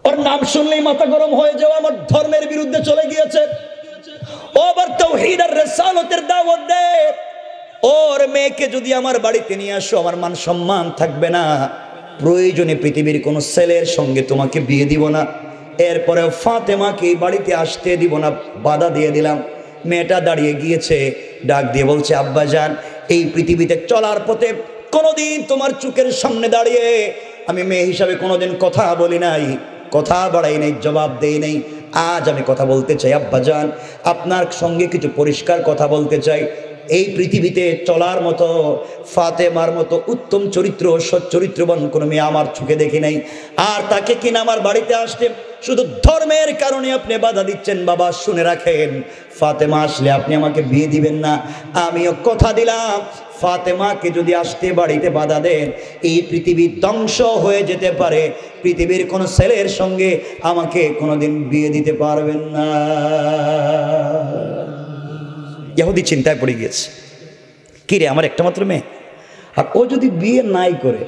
ওর নাম শুনলেই মাথা গরম হয়ে যাও, আমার ধর্মের বিরুদ্ধে চলে গিয়েছে, ও আবার তাওহীদ আর রিসালাতের দাওয়াত দেয়। ওর মেয়েকে যদি আমার বাড়িতে নিয়ে আসো আমার মান সম্মান থাকবে না, প্রয়োজনে পৃথিবীর কোনো ছেলের সঙ্গে তোমাকে বিয়ে দিব না। এরপরে ফাতেমাকে বাড়িতে আসতে দিব না, বাধা দিয়ে দিলাম। মেয়েটা দাঁড়িয়ে গিয়েছে, ডাক দিয়ে বলছে আব্বা জান এই পৃথিবীতে চলার পথে কোনোদিন তোমার চোখের সামনে দাঁড়িয়ে আমি মেয়ে হিসাবে কোনোদিন কথা বলি নাই, কথা বাড়াই নাই, জবাব দেই নাই। আজ আমি কথা বলতে চাই আব্বা জান, আপনার সঙ্গে কিছু পরিষ্কার কথা বলতে চাই। এই পৃথিবীতে চলার মতো ফাতেমার মতো উত্তম চরিত্র সচ্চরিত্রবান কোনো মেয়ে আমার চোখে দেখি নাই। আর তাকে কিনা আমার বাড়িতে আসতে শুধু ধর্মের কারণে আপনি বাধা দিচ্ছেন। বাবা শুনে রাখেন, ফাতেমা আসলে আপনি আমাকে বিয়ে দিবেন না। আমিও কথা দিলাম ফাতেমাকে যদি আসতে বাড়িতে বাধা দেন এই পৃথিবী ধ্বংস হয়ে যেতে পারে, পৃথিবীর কোনো ছেলের সঙ্গে আমাকে কোনোদিন বিয়ে দিতে পারবেন না। ইহুদি চিন্তায় পড়ে গিয়েছে, কি রে আমার একটা মাত্র মেয়ে, আর ও যদি বিয়ে নাই করে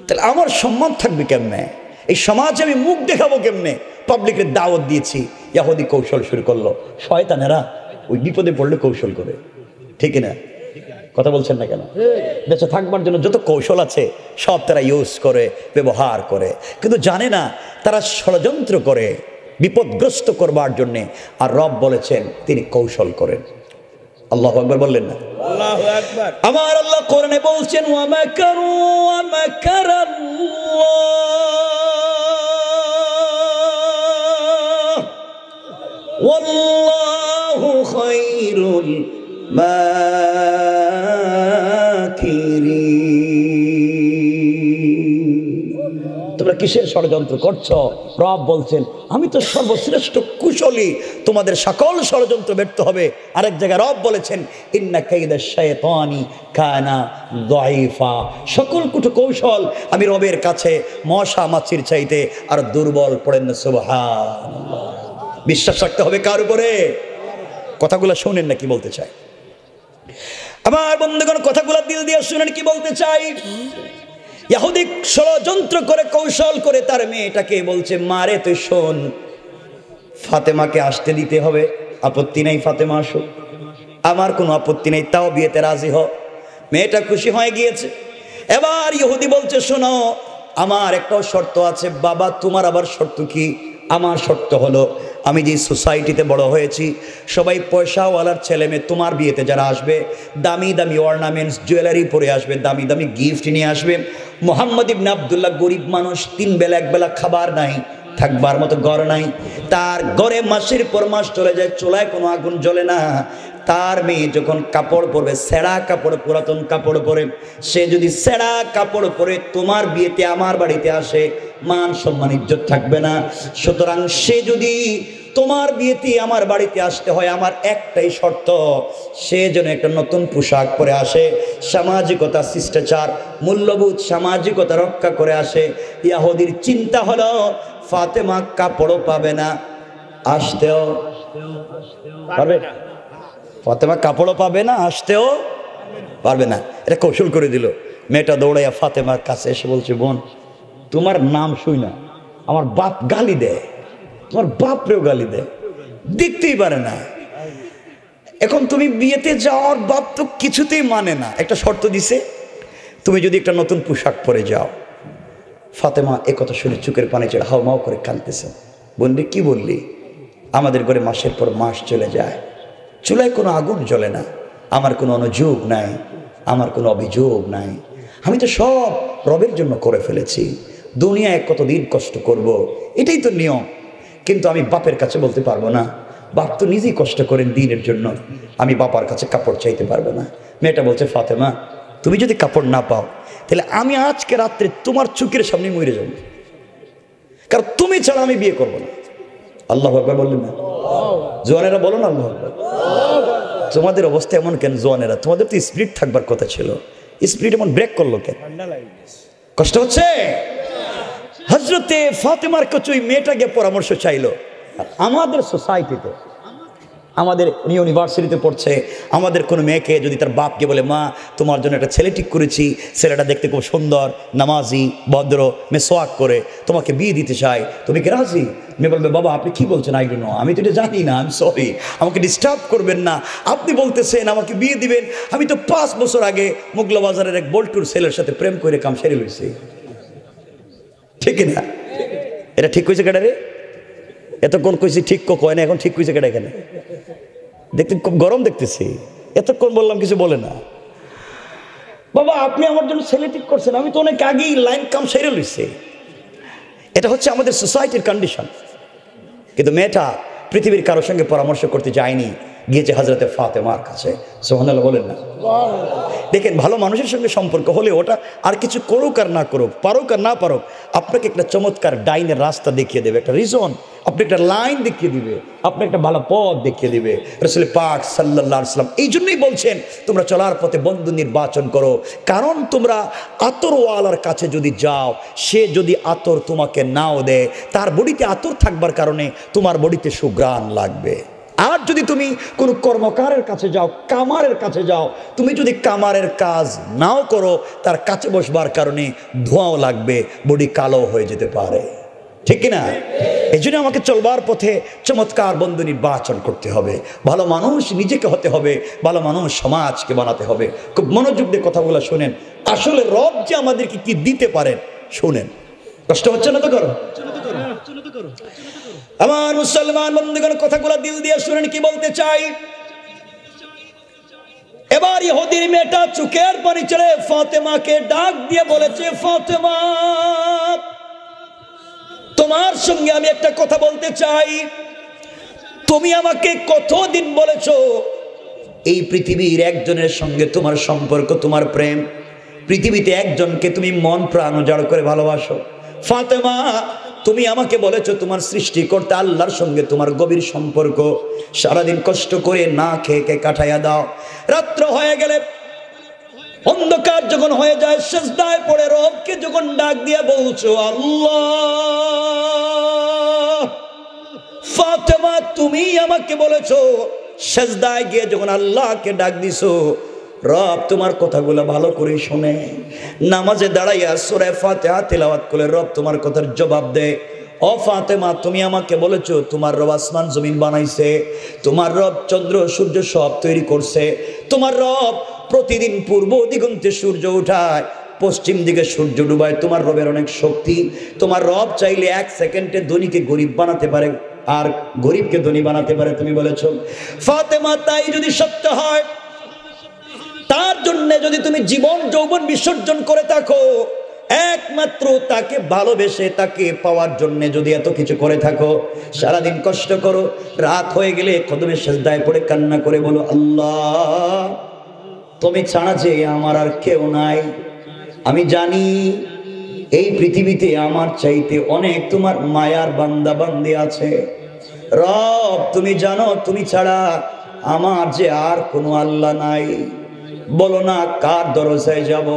তাহলে আমার সম্মান থাকবে কেমনে, এই সমাজে আমি মুখ দেখাবো কেমনে, পাবলিকের দাওয়াত দিয়েছি। ইহুদি কৌশল শুরু করলো। শয়তানেরা ওই বিপদে পড়লে কৌশল করে, ঠিক না? কথা বলছেন না কেন? বেঁচে থাকবার জন্য যত কৌশল আছে সব তারা ইউজ করে, ব্যবহার করে, কিন্তু জানে না তারা ষড়যন্ত্র করে বিপদগ্রস্ত করবার জন্যে। আর রব বলেছেন তিনি কৌশল করেন। আল্লাহু আকবার বললেন না? আল্লাহু আকবার। আমার আল্লাহ কোরআনে বলছেন ওয়া মাকারু ওয়া মাকারাল্লাহ ওয়াল্লাহু খায়রুল মাকিরিন। তোমরা কিসের ষড়যন্ত্র করছো? রব বলছেন আমি তো সর্বশ্রেষ্ঠ কুশলী, তোমাদের সকল ষড়যন্ত্র ব্যর্থ হবে। আরেক জায়গায় রব বলেছেন ইন্না কাইদাশ শাইতানি কানা যায়ীফা, সকল কুট কৌশল আমি রবের কাছে মশা মাছির চাইতে আর দুর্বল। পড়েন না সুবহানাল্লাহ। বিশ্বাস রাখতে হবে কার উপরে? কথাগুলো শুনেন না কি বলতে চাই আমার বন্ধুগণ, কথাগুলো দিল দিয়ে শুনেন কি বলতে চাই। ইহুদি ষড়যন্ত্র করে কৌশল করে তার মেয়েটাকে বলছে মারে তুই শোন, ফাতেমাকে আসতে দিতে হবে, আপত্তি নেই ফাতেমা আসো, আমার কোনো আপত্তি নেই, তাও বিয়েতে রাজি হ। মেয়েটা খুশি হয়ে গিয়েছে। এবার ইহুদি বলছে শোনো আমার একটাও শর্ত আছে। বাবা তোমার আবার শর্ত কি? আমার শর্ত হলো আমি যে সোসাইটিতে বড় হয়েছি সবাই পয়সাওয়ালার ছেলে মেয়ে, তোমার বিয়েতে যারা আসবে দামি দামি অর্নামেন্টস জুয়েলারি পরে আসবে, দামি দামি গিফট নিয়ে আসবে। মুহাম্মদ ইবনে আব্দুল্লাহ গরিব মানুষ, 3 বেলা 1 বেলা খাবার নাই, থাকবার মতো ঘর নাই, তার ঘরে মাসের পর মাস চলে যায়, চুলায় কোনো আগুন জ্বলে না। তার মেয়ে যখন কাপড় পরবে ছেঁড়া কাপড়, পুরাতন কাপড় পরে, সে যদি ছেঁড়া কাপড় পরে তোমার বিয়েতে আমার বাড়িতে আসে মান সম্মান ইজ্জত থাকবে না। সুতরাং সে যদি তোমার বিয়েতে আমার বাড়িতে আসতে হয় আমার একটাই শর্ত, সে যেন একটা নতুন পোশাক পরে আসে, সামাজিকতা শিষ্টাচার মূল্যবোধ সামাজিকতা রক্ষা করে আসে। ইহুদির চিন্তা হলো ফাতেমা কাপড়ও পাবে না, আসতেও পারবে না, ফাতেমা কাপড়ও পাবে না, আসতেও পারবে না। এটা কৌশল করে দিল। মেয়েটা দৌড়াইয়া ফাতেমার কাছে এসে বলছে বোন তোমার নাম শুই না আমার বাপ গালি দেয়, তোমার বাপরেও গালি দেয়, দেখতেই পারে না। এখন তুমি বিয়েতে যাওয়ার বাপ তো কিছুতেই মানে না, একটা শর্ত দিছে তুমি যদি একটা নতুন পোশাক পরে যাও। ফাতেমা একথা শুনে চোখের পানি ছেড়ে হাউমাউ করে কাঁদতেছে। বোনরে কি বললি? আমাদের ঘরে মাসের পর মাস চলে যায়, চুলায় কোনো আগুন জ্বলে না, আমার কোনো অনুযোগ নাই, আমার কোনো অভিযোগ নাই, আমি তো সব রবের জন্য করে ফেলেছি, দুনিয়ায় কতদিন কষ্ট করব, এটাই তো নিয়ম। কিন্তু আমি বাপের কাছে বলতে পারবো না, বাপ তো নিজেই কষ্ট করেন দিনের জন্য, আমি বাবার কাছে কাপড় চাইতে পারবো না। মেয়েটা বলছে ফাতেমা তুমি যদি কাপড় না পাও তাহলে আমি আজকে রাত্রে তোমার চোখের সামনে মরে যাব, কারণ তুমি ছাড়া আমি বিয়ে করবো না। আল্লাহু আকবার বললেন না? জোয়ানেরা বলো না আল্লাহু আকবার। তোমাদের অবস্থা এমন কেন জোয়ানেরা? তোমাদের তো স্পিরিট থাকবার কথা ছিল, স্পিরিট এমন ব্রেক করলো কেন? কষ্ট হচ্ছে? হযরতে ফাতেমার কাছে ওই মেয়েটা গিয়ে পরামর্শ চাইলো। আমাদের সোসাইটিতে, আমাদের ইউনিভার্সিটিতে পড়ছে, আমাদের কোনো মেয়েকে যদি তার বাপকে বলে, মা তোমার জন্য একটা ছেলে ঠিক করেছি, ছেলেটা দেখতে খুব সুন্দর, নামাজি, ভদ্র, মেসওয়াক করে, তোমাকে বিয়ে দিতে চাই, তুমি কি রাজি? মেয়ে বলবে, বাবা আপনি কি বলছেন? আই ডোন্ট নো, আমি তো এটা জানি না, আমি সরি, আমাকে ডিস্টার্ব করবেন না। আপনি বলতেছেন আমাকে বিয়ে দিবেন, আমি তো 5 বছর আগে মোগলা বাজারের এক বল্টুর ছেলের সাথে প্রেম করে কাম সেরে লইছি। ঠিক না? এটা ঠিক কইছে কেডা রে? এতক্ষণ কইছি ঠিক কয় না, এখন ঠিক কইছে কেডা? এখানে দেখতে খুব গরম দেখতেছি, এতক্ষণ বললাম কিছু বলে না। বাবা আপনি আমার জন্য ছেলে ঠিক করছেন, আমি তো অনেক আগেই লাইন কাম সেরে লইছি। এটা হচ্ছে আমাদের সোসাইটির কন্ডিশন। কিন্তু মেয়েটা পৃথিবীর কারোর সঙ্গে পরামর্শ করতে যায়নি, গিয়েছে হযরতে ফাতেমার কাছে। সুবহানাল্লাহ বলেন না? দেখেন, ভালো মানুষের সঙ্গে সম্পর্ক হলে ওটা আর কিছু করুক আর না করুক, পারুক আর না পারুক, আপনাকে একটা চমৎকার ডাইনের রাস্তা দেখিয়ে দেবে, একটা রিজন, আপনি একটা লাইন দেখিয়ে দিবে, আপনি একটা ভালো পথ দেখিয়ে দিবে। রাসূল পাক সাল্লাল্লাহু আলাইহি ওয়াসাল্লাম এই জন্যই বলছেন, তোমরা চলার পথে বন্ধু নির্বাচন করো, কারণ তোমরা আতরওয়ালার কাছে যদি যাও, সে যদি আতর তোমাকে নাও দেয়, তার বডিতে আতর থাকবার কারণে তোমার বডিতে সুঘ্রাণ লাগবে। আর যদি তুমি কোনো কর্মকারের কাছে যাও, কামারের কাছে যাও, তুমি যদি কামারের কাজ নাও করো, তার কাছে বসবার কারণে ধোঁয়াও লাগবে, বডি কালো হয়ে যেতে পারে। ঠিক কিনা? এই জন্য আমাকে চলবার পথে চমৎকার বন্ধু নির্বাচন করতে হবে, ভালো মানুষ নিজেকে হতে হবে, ভালো মানুষ সমাজকে বানাতে হবে। খুব মনোযোগ দিয়ে কথাগুলো শোনেন, আসলে রব যে আমাদেরকে কি দিতে পারেন শোনেন। কষ্ট হচ্ছে না তো? করো আমার মুসলমান বন্ধুগণ, কথাগুলো দিল দিয়ে শুনেন কি বলতে চাই। এবার ইহুদির মেয়েটা চোখের পানি ছেড়ে ফাতেমাকে ডাক দিয়ে বলেছে, ফাতেমা তোমার সঙ্গে আমি একটা কথা বলতে চাই। তুমি আমাকে কতদিন বলেছো এই পৃথিবীর একজনের সঙ্গে তোমার সম্পর্ক, তোমার প্রেম, পৃথিবীতে একজনকে তুমি মন প্রাণ উজাড় করে ভালোবাসো। ফাতেমা তুমি আমাকে বলেছো তোমার সৃষ্টিকর্তা আল্লাহর সঙ্গে তোমার গভীর সম্পর্ক, সারাদিন কষ্ট করে না খেয়ে কে কাটাইয়া দাও, রাত্র হয়ে গেলে অন্ধকার যখন হয়ে যায়, সিজদায় পড়ে রবকে যখন ডাক দিয়ে বলছো আল্লাহ। ফাতেমা তুমি আমাকে বলেছো সিজদায় গিয়ে যখন আল্লাহকে ডাক দিছো, রব তোমার কথাগুলো ভালো করে শুনে, নামাজে দাঁড়াইয়া সূরা ফাতিহা তিলাওয়াত করে রব তোমার কথার জবাব দেয়। ও ফাতেমা তুমি আমাকে বলেছো তোমার রব আসমান জমিন বানাইছে, তোমার রব চন্দ্র সূর্য সব তৈরি করছে, তোমার রব প্রতিদিন পূর্ব দিগন্তে সূর্য উঠায়, পশ্চিম দিকে সূর্য ডুবায়, তোমার রবের অনেক শক্তি, তোমার রব চাইলে 1 সেকেন্ডে ধনীকে গরিব বানাতে পারে আর গরিবকে ধনী বানাতে পারে, তুমি বলেছো। ফাতেমা তাই যদি সত্য হয়, তার জন্য যদি তুমি জীবন যৌবন বিসর্জন করে থাকো, একমাত্র তাকে ভালোবেসে তাকে পাওয়ার জন্য যদি এত কিছু করে থাকো, সারাদিন কষ্ট করো, রাত হয়ে গেলে কদমে সিজদায় পড়ে কান্না করে বলো আল্লাহ তুমি ছাড়া যে আমার আর কেউ নাই, আমি জানি এই পৃথিবীতে আমার চাইতে অনেক তোমার মায়ার বান্দা বান্দি আছে, রব তুমি জানো তুমি ছাড়া আমার যে আর কোনো আল্লাহ নাই, বলো না কার দরজায় যাব,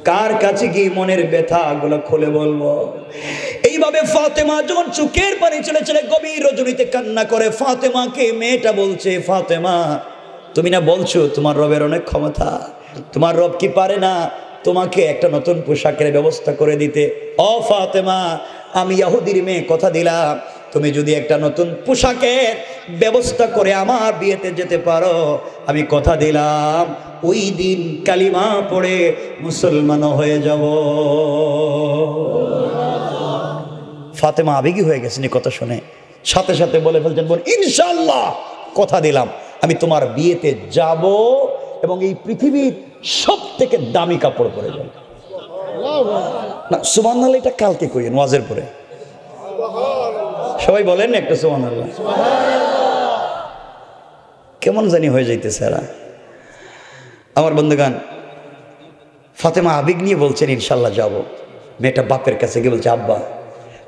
কার কাছে গিয়ে মনের ব্যথা গুলো খুলে বলবো। এইভাবে ফাতেমা যখন চোখের পানি ছেড়ে ছেড়ে গভীর রজনীতে কান্না করে, ফাতেমাকে মেয়েটা বলছে, ফাতেমা তুমি না বলছো তোমার রবের অনেক ক্ষমতা, তোমার রব কি পারে না তোমাকে একটা নতুন পোশাকের ব্যবস্থা করে দিতে? ও ফাতেমা আমি ইহুদির মেয়ে কথা দিলাম, তুমি যদি একটা নতুন পোশাকের ব্যবস্থা করে আমার বিয়েতে যেতে পারো, আমি কথা দিলাম ওই দিন কালিমা পড়ে মুসলমান হয়ে যাব। ফাতেমা আবেগী হয়ে গেছেন এই কথা শুনে, সাথে সাথে বলে ফেলছেন, বোন ইনশাআল্লাহ কথা দিলাম আমি তোমার বিয়েতে যাব এবং এই পৃথিবীর সব থেকে দামি কাপড় পরে যাব। না সুবহানাল্লাহ এটা কালকে কইেন ওয়াজের পরে, সবাই বলেন একটা সুবহানাল্লাহ। কেমন জানি হয়ে যাইতেছে এরা। আমার বন্ধুগণ, ফাতেমা আবেগ নিয়ে বলছেন ইনশাল্লাহ যাব। মেয়েটা বাপের কাছে গিয়ে বলছে, আব্বা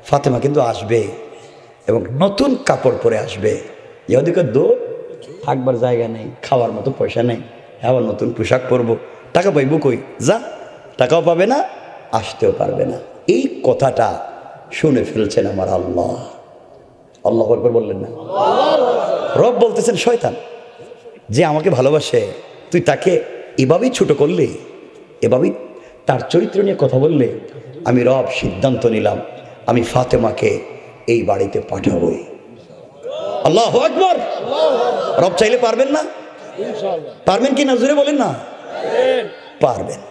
ফাতেমা কিন্তু আসবে এবং নতুন কাপড় পরে আসবে। ইহুদিকে দো থাকবার জায়গা নেই, খাওয়ার মতো পয়সা নেই, আবার নতুন পোশাক পরবো, টাকা পাইবো কই, যা টাকাও পাবে না, আসতেও পারবে না। এই কথাটা শুনে ফেলছেন আমার আল্লাহ। আল্লাহু আকবার বললেন না? রব বলতেছেন শয়তান যে আমাকে ভালোবাসে, তুই তাকে এভাবেই ছোট করলি, এভাবেই তার চরিত্র নিয়ে কথা বললে। আমি রব সিদ্ধান্ত নিলাম আমি ফাতেমাকে এই বাড়িতে পাঠাবই। আল্লাহু আকবার। রব চাইলে পারবেন না? পারবেন কি না জোরে বলেন না? পারবেন।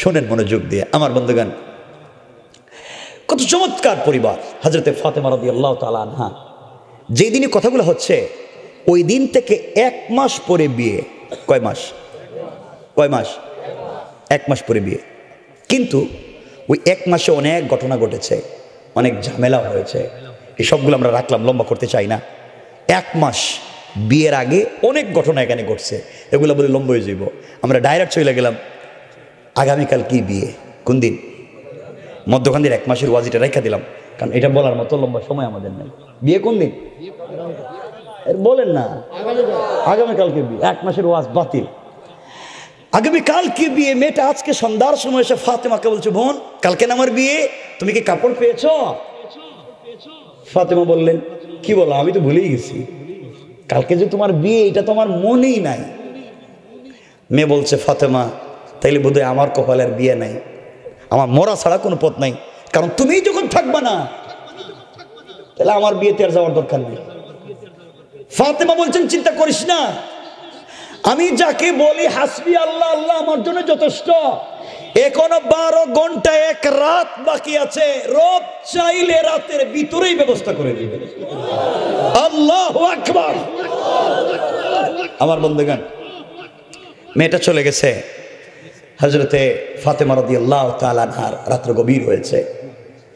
শোনেন মনোযোগ দিয়ে আমার বন্ধুগণ, কত চমৎকার পরিবার হযরতে ফাতেমা রাদিয়াল্লাহু তাআলা আনহা। যেদিনই কথাগুলো হচ্ছে ওই দিন থেকে 1 মাস পরে বিয়ে। কয় মাস? 1 মাস পরে বিয়ে। কিন্তু ওই 1 মাসে অনেক ঘটনা ঘটেছে, অনেক ঝামেলা হয়েছে। এই সবগুলো আমরা রাখলাম, লম্বা করতে চাই না। 1 মাস বিয়ের আগে অনেক ঘটনা এখানে ঘটছে, এগুলো বলে লম্বা হয়ে যাইব। আমরা ডাইরেক্ট চলে গেলাম আগামীকাল কি বিয়ে, কোন দিন, মধ্যখান দিয়ে 1 মাসের ওয়াজিটা রেখা দিলাম, কারণ এটা বলার মতো লম্বা সময় আমাদের নেই। বিয়ে কোন দিন বলেন না? আগামীকালকে বিয়ে, 1 মাসের ওয়াজ বাতিল। আগামীকাল কি বিয়ে? মেয়েটা আজকে সন্ধ্যার সময় এসে ফাতেমাকে বলছে, বোন কালকে না আমার বিয়ে, তুমি কি কাপড় পেয়েছ? ফাতেমা বললেন, কি বলো, আমি তো ভুলেই গেছি, কালকে যে তোমার বিয়ে এটা তো আমার মনেই নাই। মেয়ে বলছে, ফাতেমা তাইলে বোধহয় আমার কপালের বিয়ে নাই, আমার মরা ছাড়া কোনো পথ নাই, কারণ তুমি যখন থাকবা না তাহলে আমার বিয়েতে আর যাওয়ার দরকার নেই। ফাতেমা বলছেন, চিন্তা করিস না, আমি যাকে বলি হাসবি আল্লাহ, আল্লাহ আমার জন্য যথেষ্ট। এখনো 12 ঘন্টা 1 রাত বাকি আছে, রব চাইলে রাতের ভিতরেই ব্যবস্থা করে দিবে। আল্লাহু আকবার। আমার বন্ধুগণ, মেয়েটা চলে গেছে। হযরতে ফাতেমা রাদিয়াল্লাহু তাআলা আনহার রাত্র গভীর হয়েছে,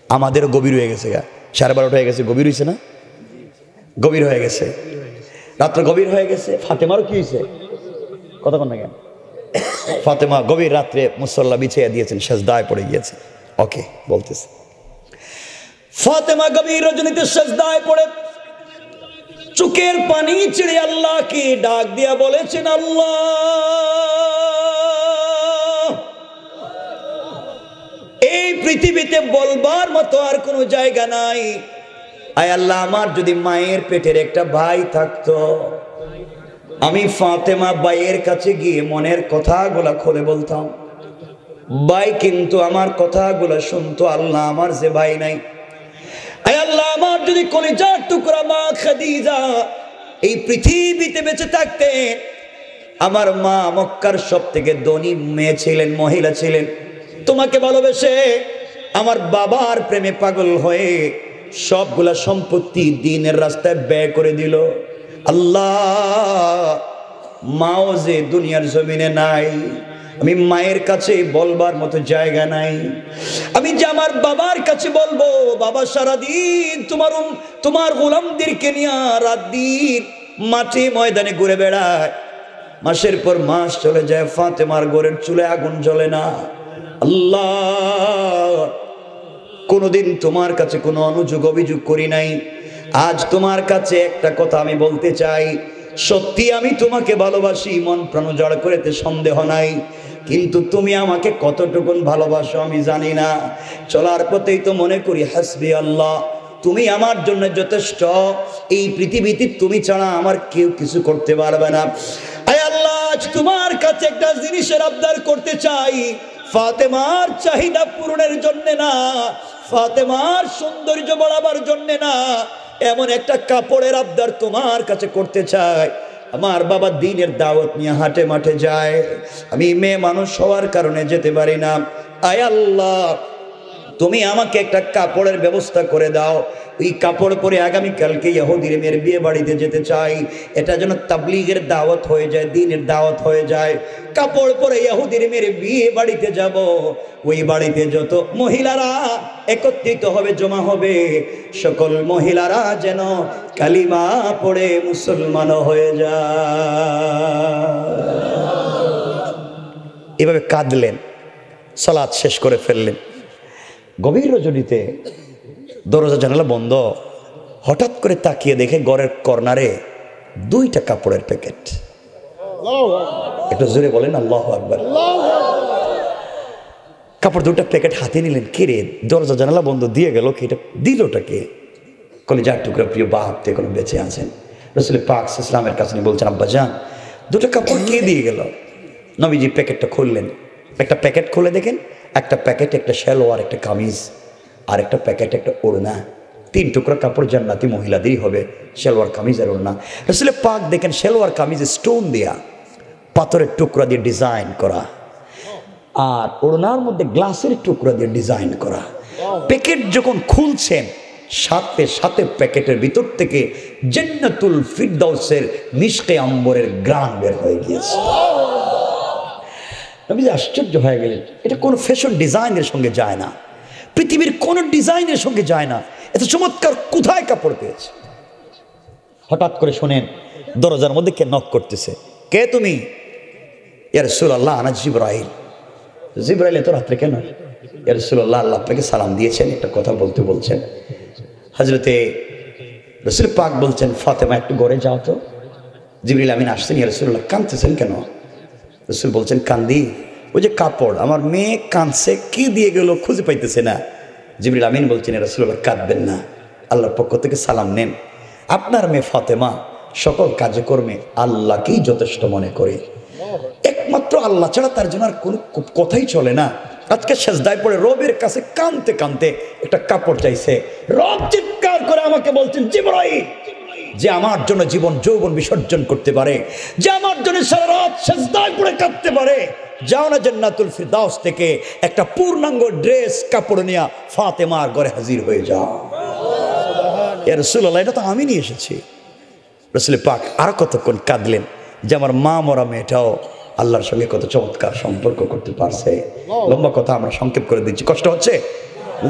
আমাদেরও গভীর হয়ে গেছে, 12:30 হয়ে গেছে, গভীর হয়েছে না? গভীর হয়ে গেছে, রাত্র গভীর হয়ে গেছে। ফাতেমারও কি হয়েছে কতক্ষণ না কেন? ফাতেমা গভীর রাত্রে মুসল্লা বিছিয়ে দিয়েছেন, সেজদায় পড়ে গিয়েছে। ওকে বলতেছে, ফাতেমা গভীর রজনীতে সেজদায় পড়ে চোখের পানি ছেড়ে আল্লাহকে ডাক দিয়া বলেছেন, আল্লাহ এই পৃথিবীতে বলবার মতো আর কোনো জায়গা নাই। আয় আল্লাহ, আমার যদি মায়ের পেটের একটা ভাই থাকতো, আমি ফাতেমা ভাইয়ের কাছে গিয়ে মনের কথাগুলা খুলে বলতাম, ভাই কিন্তু আমার কথাগুলা শুনতো। আল্লাহ আমার যে ভাই নাই, আয় আল্লাহ আমার যদি কলিজার টুকরা মা খাদিজা এই পৃথিবীতে বেঁচে থাকতেন, আমার মা মক্কার সবথেকে ধনী মেয়ে ছিলেন, মহিলা ছিলেন, তোমাকে ভালোবেসে আমার বাবার প্রেমে পাগল হয়ে সবগুলা সম্পত্তি দ্বীনের রাস্তায় ব্যয় করে দিল। আল্লাহ মাও যে দুনিয়ার জমিনে নাই, আমি মায়ের কাছে বলবার মতো জায়গা নাই। আমি যে আমার বাবার কাছে বলবো, বাবা সারাদিন তোমার গোলামদেরকে নিয়ে রাত দিন মাঠে ময়দানে ঘুরে বেড়ায়, মাসের পর মাস চলে যায়, ফাতেমার ঘরের চুলে আগুন জ্বলে না। আল্লাহ কোনোদিন তোমার কাছে কোনো অনুযোগ অভিযোগ করি নাই, আজ তোমার কাছে একটা কথা আমি বলতে চাই, সত্যি আমি তোমাকে ভালোবাসি, মন প্রাণ উজাড় করেতে সন্দেহ নাই, কিন্তু তুমি আমাকে কতটুকুন ভালোবাসো আমি জানি না। চলার পথেই তো মনে করি হাসবি আল্লাহ, তুমি আমার জন্য যথেষ্ট, এই পৃথিবীতে তুমি ছাড়া আমার কেউ কিছু করতে পারবে না। আয় আল্লাহ, আজ তোমার কাছে একটা জিনিসের আবদার করতে চাই, ফাতেমার চাহিদা পূরণের জন্য না, ফাতেমার সৌন্দর্য বাড়াবার জন্য না, এমন একটা কাপড়ের আবদার তোমার কাছে করতে চাই। আমার বাবা দ্বীনের দাওয়াত নিয়ে হাটে মাঠে যায়, আমি মেয়ে মানুষ হওয়ার কারণে যেতে পারি না। আয় আল্লাহ, তুমি আমাকে একটা কাপড়ের ব্যবস্থা করে দাও, ওই কাপড় পরে আগামীকালকে ইহুদির মেয়ের বিয়ে বাড়িতে যেতে চাই, এটা যেন তাবলীগের দাওয়াত হয়ে যায়, দ্বীনের দাওয়াত হয়ে যায়। কাপড় পরে ইহুদির মেয়ের বিয়ে বাড়িতে যাব, ওই বাড়িতে যত মহিলারা একত্রিত হবে, জমা হবে, সকল মহিলারা যেন কালিমা পড়ে মুসলমান হয়ে যায়। এভাবে কাঁদলেন। সালাত শেষ করে ফেললেন। গভীর রজনীতে দরজা জানালা বন্ধ, হঠাৎ করে তাকিয়ে দেখে ঘরের কর্নারে 2টা কাপড়ের প্যাকেট। একটু জোরে বলেন আল্লাহু আকবার। কাপড় 2টা প্যাকেট হাতে নিলেন। কে রে, দরজা জানালা বন্ধ দিয়ে গেল, কি এটা দিলটাকে? কলিজার টুকরা প্রিয় বাপ তো এখনো বেঁচে আছেন। রাসূল পাক সাল্লাল্লাহু আলাইহি ওয়াসাল্লামের কাছে বলছেন, আব্বা জান 2টা কাপড় কে দিয়ে গেল? নবীজি প্যাকেটটা খুললেন। একটা প্যাকেট খুলে দেখেন, একটা প্যাকেট একটা সালোয়ার, একটা কামিজ, আর একটা প্যাকেট একটা ওড়না। 3 টুকরা কাপড় জান্নাতি মহিলাদেরই হবে, সালোয়ার কামিজ আর ওড়না। রাসূল পাক দেখেন সালোয়ার কামিজ স্টোন দেয়া, পাথরের টুকরা দিয়ে ডিজাইন করা, আর ওড়নার মধ্যে গ্লাসের টুকরা দিয়ে ডিজাইন করা। প্যাকেট যখন খুলছেন, সাথে সাথে প্যাকেটের ভিতর থেকে জান্নাতুল ফিরদাউসের মিশকে আম্বরের গ্রান বের হয়ে গিয়েছে। আমি আশ্চর্য হয়ে গেলেন, এটা কোনো ফ্যাশন ডিজাইনের সঙ্গে যায় না, পৃথিবীর কোন ডিজাইনের সঙ্গে যায় না, এত চমৎকার কোথায় কাপড় পেয়েছে? হঠাৎ করে শোনেন দরজার মধ্যে কে নক করতেছে। কে তুমি? ইয়া রাসূলুল্লাহ, আনা জিবরাইল। জিবরাইল এত রাত্রে কেন? ইয়া রাসূলুল্লাহ, আল্লাহ আপনাকে সালাম দিয়েছেন, একটা কথা বলতে বলছেন। হযরতে রাসূল পাক বলছেন, ফাতেমা একটু ঘরে যাও তো। জিবরিল আমিন আসছেন। ইয়া রাসূলুল্লাহ, কাঁদতেছেন কেন? রাসূল বলছেন, কান্দি ওই যে কাপড়, আমার মেয়ে কাঁদছে, কি দিয়ে গেল খুঁজে পাইতেছে না। জিবরিল আমিন বলছেন, ইয়া রাসূলুল্লাহ কাঁদবেন না, আল্লাহর পক্ষ থেকে সালাম নেন। আপনার মেয়ে ফাতেমা সকল কাজে কর্মে আল্লাহকেই যথেষ্ট মনে করে, একমাত্র আল্লাহ ছাড়া তার জন্য আর কোনো কথাই চলে না। আজকে সেজদায় পড়ে রবের কাছে কাঁদতে কাঁদতে একটা কাপড় চাইছে। রব চিৎকার করে আমাকে বলছেন, জিবরাইল, যে আমার জন্য জীবন যৌবন বিসর্জন করতে পারে, যে আমার জন্য সারা রাত সেজদায় পড়ে কাঁদতে পারে, যাও না জান্নাতুল ফিরদাউস থেকে একটা পূর্ণাঙ্গ ড্রেস কাপড় নিয়ে ফাতেমার ঘরে হাজির হয়ে যাও। ইয়া রাসূলুল্লাহ, এটা তো আমি নিয়ে এসেছি। রাসূল পাক আরো কতক্ষণ কাঁদলেন যে আমার মা মরা মেয়েটাও আল্লাহর সঙ্গে কত চমৎকার সম্পর্ক করতে পারছে। লম্বা কথা আমরা সংক্ষেপ করে দিচ্ছি, কষ্ট হচ্ছে।